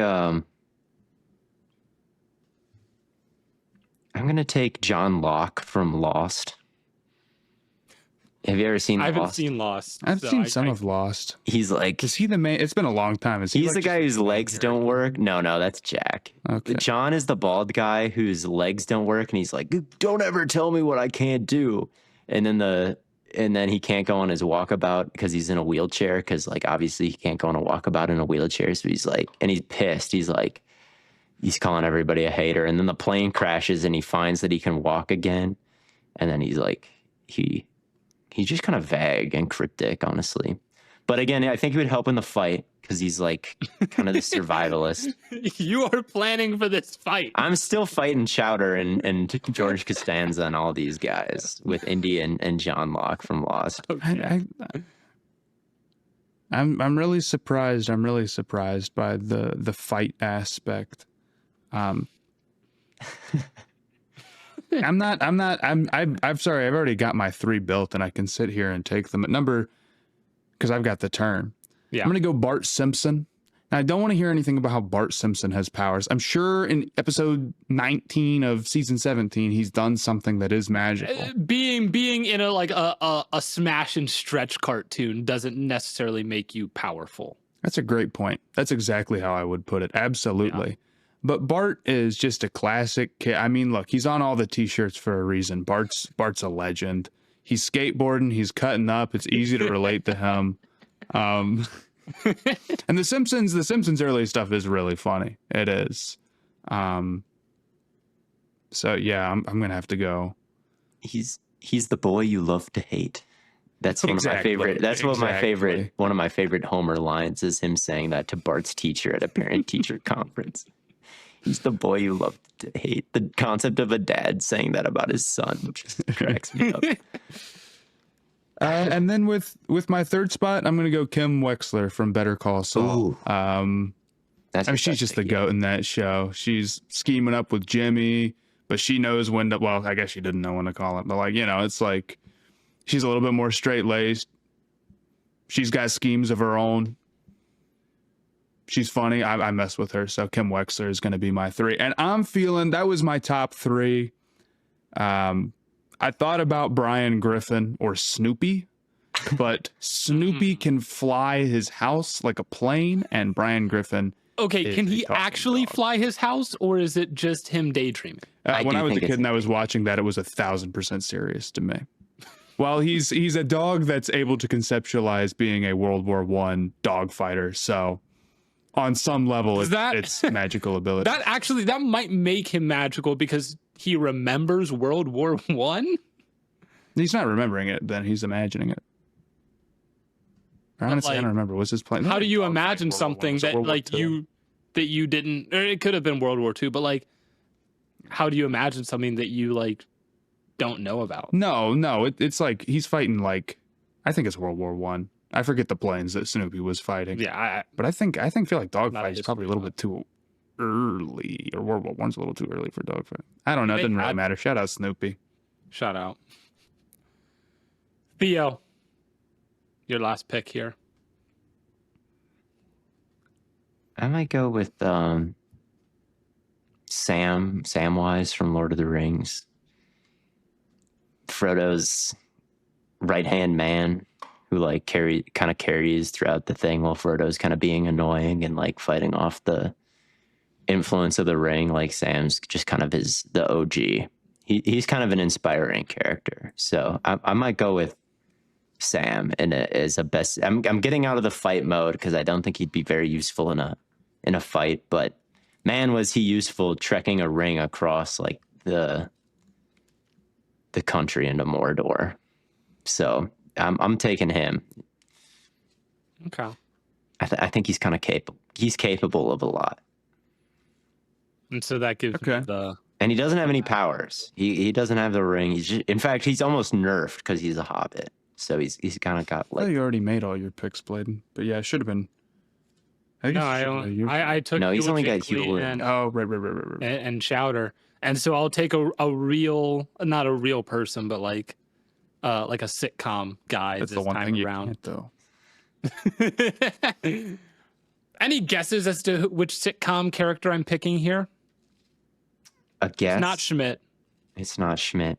John Locke from Lost. Have you ever seen Lost? I haven't seen Lost. I've seen some of Lost. He's like, is he the main? It's been a long time. He's the guy whose legs don't work. No, that's Jack. Okay. John is the bald guy whose legs don't work, and he's like, "Don't ever tell me what I can't do." And then he can't go on his walkabout because he's in a wheelchair. Because like obviously he can't go on a walkabout in a wheelchair. So he's like, and he's pissed. He's like, he's calling everybody a hater. And then the plane crashes, and he finds that he can walk again. And then he's like, he's just kind of vague and cryptic, honestly. But again, I think he would help in the fight because he's like kind of the survivalist. You are planning for this fight. I'm still fighting Chowder and George Costanza and all these guys with Indy and John Locke from Lost. Okay. I'm really surprised. I'm really surprised by the fight aspect. I'm sorry. I've already got my 3 built, and I can sit here and take them at number because I've got the turn. Yeah. I'm gonna go Bart Simpson. Now, I don't want to hear anything about how Bart Simpson has powers. I'm sure in episode 19 of season 17, he's done something that is magical. Being in a smash and stretch cartoon doesn't necessarily make you powerful. That's a great point. That's exactly how I would put it. Absolutely. Yeah. But Bart is just a classic kid. I mean, look, he's on all the t-shirts for a reason. Bart's a legend. He's skateboarding. He's cutting up. It's easy to relate to him. And the Simpsons early stuff is really funny. It is. So yeah, I'm gonna have to go. He's the boy you love to hate. That's one of my favorite. That's one of my favorite Homer lines is him saying that to Bart's teacher at a parent-teacher conference. He's the boy you love to hate. The concept of a dad saying that about his son just cracks me up. And then with my third spot, I'm going to go Kim Wexler from Better Call Saul. She's just the goat in that show. She's scheming up with Jimmy, but she knows when to, well, I guess she didn't know when to call it, but like, it's like she's a little bit more straight-laced. She's got schemes of her own. She's funny. I mess with her. So Kim Wexler is going to be my 3. And I'm feeling that was my top 3. I thought about Brian Griffin or Snoopy, but Snoopy can fly his house like a plane, and Brian Griffin. Okay, can he talking actually dog. fly his house, or is it just him daydreaming? When do I was a think kid it's and I was watching that, it was 1,000% serious to me. Well, he's a dog that's able to conceptualize being a World War I dog fighter. So on some level, it's magical ability. That might make him magical because he remembers World War I. He's not remembering it, then he's imagining it. Honestly, I don't remember. What's his plan? How do you imagine something that like you didn't, or it could have been World War II, but like, how do you imagine something that you like don't know about? No, it's like he's fighting like, I think it's World War I. I forget the planes that Snoopy was fighting. Yeah, but I feel like dogfight is history probably a little bit too early, or World War I's a little too early for dogfight. I don't know. It doesn't really matter. Shout out Snoopy. Shout out. Theo, your last pick here. I might go with Samwise from Lord of the Rings. Frodo's right-hand man who like carries throughout the thing while Frodo's kind of being annoying and like fighting off the influence of the ring. Like Sam's just kind of the OG. He's kind of an inspiring character. So I might go with Sam as a best. I'm getting out of the fight mode because I don't think he'd be very useful in a fight, but man, was he useful trekking a ring across like the country into Mordor. So I'm taking him. Okay. I think he's kind of capable. He's capable of a lot. And so that gives me and he doesn't have any powers. He doesn't have the ring. In fact, he's almost nerfed because he's a hobbit. So he's kind of got like. I thought you already made all your picks, Blaiden. But yeah, it should have been. I took. No, he's only got Hughley Hughley. Right. And Chowder, and so I'll take a real, not a real person, but like a sitcom guy. That's this the one time thing around. You can't, though. Any guesses as to which sitcom character I'm picking here? A guess? It's not Schmidt. It's not Schmidt.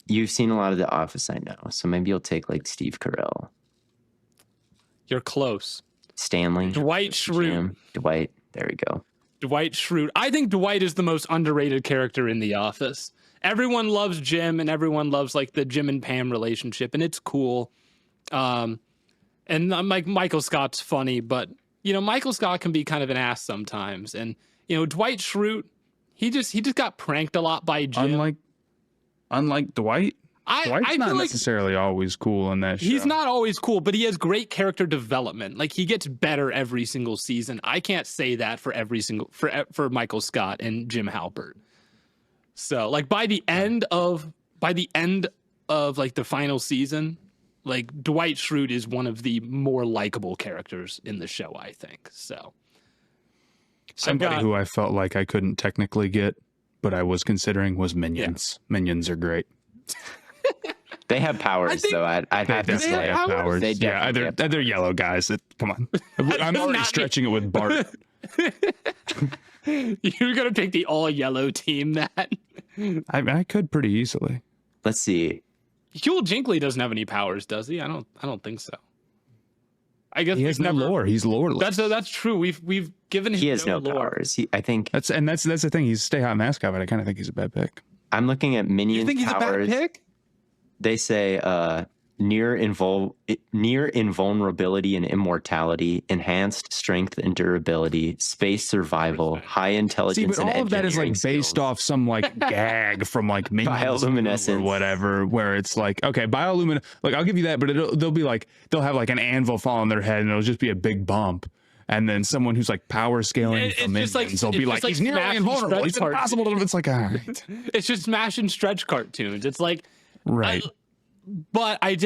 You've seen a lot of The Office, I know. So maybe you'll take like Steve Carell. You're close. Stanley. Dwight Schrute. Jim, Dwight. There we go. Dwight Schrute. I think Dwight is the most underrated character in The Office. Everyone loves Jim, and everyone loves like the Jim and Pam relationship, and it's cool. And like Michael Scott's funny, but you know Michael Scott can be kind of an ass sometimes, and you know Dwight Schrute, he just got pranked a lot by Jim. Unlike Dwight. Dwight's not necessarily always cool in that show. He's not always cool, but he has great character development. Like he gets better every single season. I can't say that for for Michael Scott and Jim Halpert. So like by the end of like the final season, like Dwight Schrute is one of the more likable characters in the show, I think. So somebody who I felt like I couldn't technically get, but I was considering was Minions. Yeah. Minions are great. They have powers, though. I'd have to say. They have powers. They're yellow guys. Come on. I'm already stretching it with Bart. You're going to pick the all-yellow team, Matt? I could pretty easily. Let's see. Huel Jinkley doesn't have any powers, does he? I don't think so. I guess he has no lore. He's loreless. That's true. We've given him. He has no lore. powers. I think that's the thing. He's a stay hot mascot, but I kind of think he's a bad pick. I'm looking at Minions. You think he's powers. a bad pick? They say near invulnerability and immortality, enhanced strength and durability, space survival, high intelligence. See, but and all of that is like skills. based off some like gag from like bioluminescence or whatever, where it's like, okay, bioluminescence. Like I'll give you that, but they'll have like an anvil fall on their head, and it'll just be a big bump. And then someone who's like power scaling from Minions will be like, he's nearly invulnerable. It's impossible to. It's like, all right. It's just Smash and Stretch cartoons. It's like, right. But I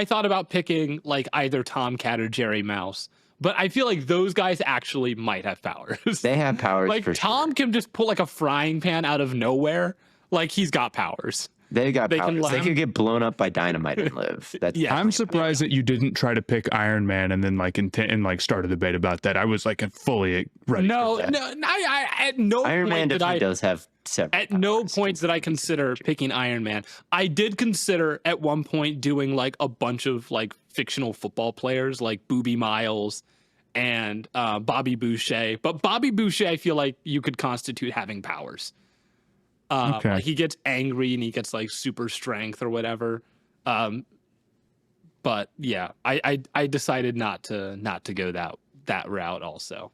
thought about picking like either Tomcat or Jerry Mouse. But I feel like those guys actually might have powers. They have powers. Like for Tom sure. can just pull like a frying pan out of nowhere. Like he's got powers. They got They can powers. They laugh. could get blown up by dynamite and live. That's Yeah. I'm surprised that you didn't try to pick Iron Man and then start a debate about that. I was like fully ready. No, for that. no, I at no Iron Man point did definitely I does have several. at no powers. point did I consider picking Iron Man. I did consider at one point doing like a bunch of like fictional football players like Boobie Miles and Bobby Boucher. But Bobby Boucher, I feel like you could constitute having powers. Okay. Like he gets angry and he gets like super strength or whatever. But yeah, I decided not to go that route also.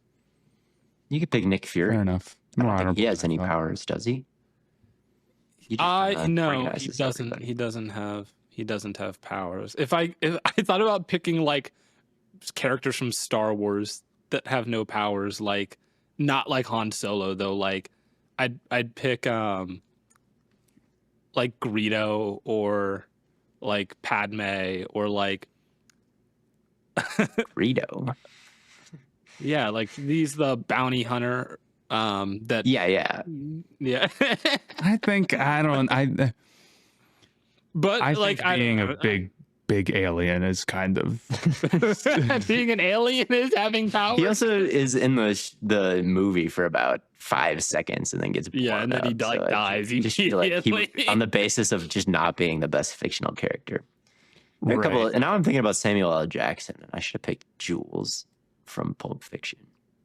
You could pick Nick Fury. Fair enough. I More don't think he honorable has than I any thought. powers, does he? He just kinda No, he organizes doesn't. everybody. He doesn't have powers. If I thought about picking like characters from Star Wars that have no powers, like not like Han Solo though, like I'd pick like Greedo or like Padme or like Greedo. yeah, like he's the bounty hunter that Yeah. yeah. I think But I like think being a big alien is kind of being an alien is having powers. He also is in the movie for about 5 seconds and then gets blown Yeah, and then he up, like so I dies just feel like he, immediately. on the basis of just not being the best fictional character. There are a Right. couple, and now I'm thinking about Samuel L. Jackson, and I should have picked Jules from Pulp Fiction.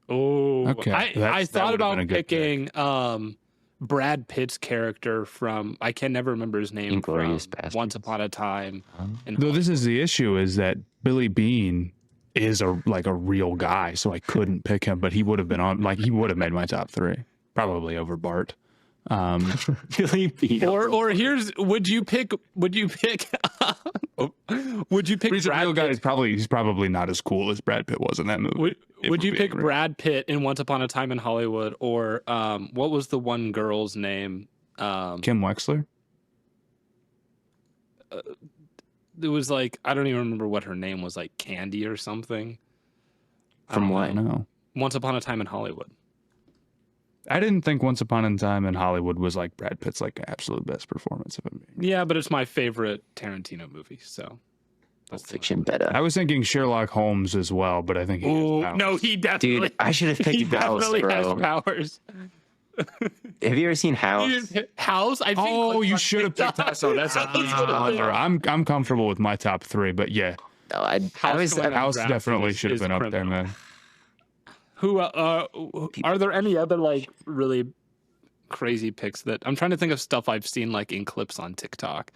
Oh, Okay, I that thought would've about been a good picking Brad Pitt's character from I can never remember his name. Inglourious from Basterds. Once Upon a Time. in Though this is the issue is that Billy Bean is a real guy, so I couldn't pick him, but he would have been on he would have made my top 3, probably over Bart. Billy Bean. Or would you pick He's a Brad real guy. Pitt? He's probably not as cool as Brad Pitt was in that movie. Would you we're pick being real. Brad Pitt in Once Upon a Time in Hollywood, or what was the one girl's name? Kim Wexler? It was like I don't even remember what her name was, like Candy or something. From I what? don't know. Once Upon a Time in Hollywood. I didn't think Once Upon a Time in Hollywood was like Brad Pitt's like absolute best performance of him. Yeah, but it's my favorite Tarantino movie, so. Pulp Fiction better. I was thinking Sherlock Holmes as well, but I think he has Oh powers. no, he definitely. Dude, I should have he picked House, definitely has bro. powers. Have you ever seen House? House. I think. Oh, like, you on should have picked TikTok. House. Oh, that's I'm comfortable with my top 3, but yeah, No, I House was. going on House draft definitely is- should have is been up there, criminal. man. Who are there any other like really crazy picks that I'm trying to think of stuff I've seen like in clips on TikTok?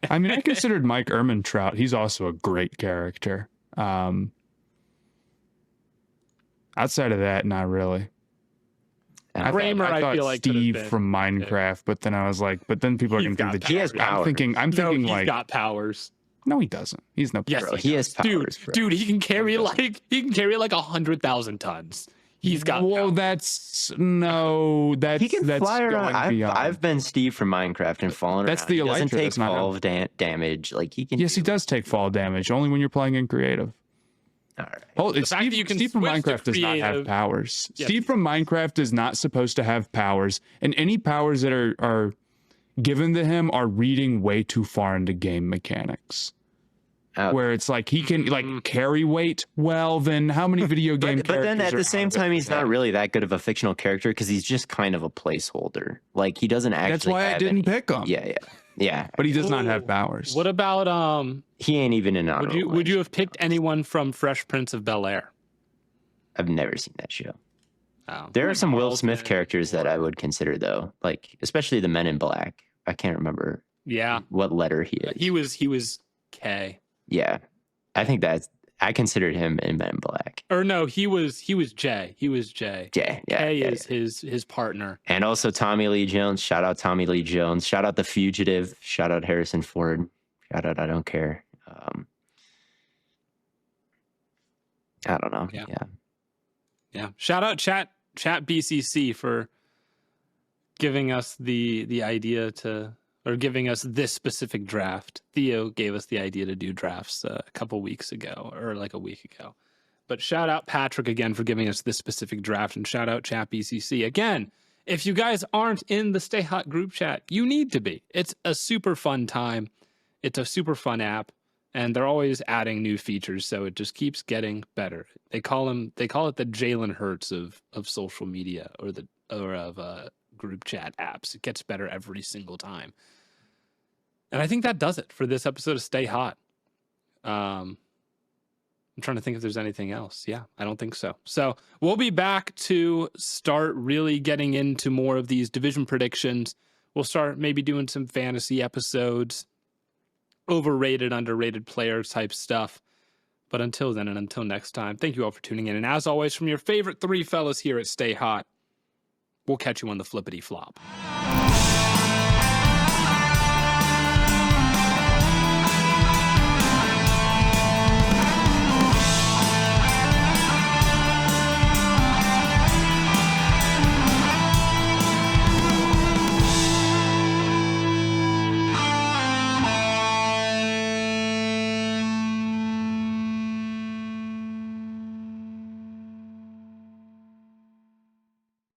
I mean, I considered Mike Ehrmantraut. He's also a great character. Outside of that, not really. Kramer, I thought feel like could've Steve been- from Minecraft, but then I was like, but then people are He's going to think got that He has powers. powers. I'm No, thinking he's like, got powers. no, he doesn't. He's no. Yes, Bro, he has powers, bro. Dude, he can carry like 100,000 tons. He's got. Well, powers. that's He can that's fly around. going beyond. I've been Steve from Minecraft and fallen That's around. the He doesn't Elytra, take that's not fall damage. Like he can. Yes, he does take fall damage only when you're playing in creative. All right. Oh, The fact that you can Steve from switch to Minecraft does not have creative- powers. Yes. Steve from Minecraft is not supposed to have powers, and any powers that are given to him are reading way too far into game mechanics. Okay. Where it's like he can like carry weight. Well, then how many video game But then characters at are the same out of time, it? he's not really that good of a fictional character because he's just kind of a placeholder. Like he doesn't actually. That's why I have didn't any- pick him. Yeah. But he does not Ooh. have powers. What about He ain't even in Would you have picked anyone from Fresh Prince of Bel-Air? I've never seen that show. Oh. There are some Will Smith Carlton characters that or- I would consider though, like especially the Men in Black. I can't remember Yeah, what letter he is. he was K. Yeah, I think I considered him in Men in Black. Or no, he was J. He was J. Yeah, K yeah. is his partner. And also Tommy Lee Jones. Shout out Tommy Lee Jones. Shout out The Fugitive. Shout out Harrison Ford. Shout out I Don't Care. I don't know. Yeah. Yeah. Yeah. Shout out chat BCC for giving us the idea to, or giving us this specific draft. Theo gave us the idea to do drafts a couple weeks ago, or like a week ago. But shout out Patrick again for giving us this specific draft, and shout out chat BCC again. If you guys aren't in the Stay Hot group chat, you need to be. It's a super fun time. It's a super fun app, and they're always adding new features, so it just keeps getting better. They call it the Jalen Hurts of social media or of group chat apps. It gets better every single time. And I think that does it for this episode of Stay Hot. I'm trying to think if there's anything else. Yeah, I don't think so. So we'll be back to start really getting into more of these division predictions. We'll start maybe doing some fantasy episodes, overrated, underrated players type stuff. But until then and until next time, thank you all for tuning in. And as always, from your favorite three fellas here at Stay Hot, we'll catch you on the flippity flop.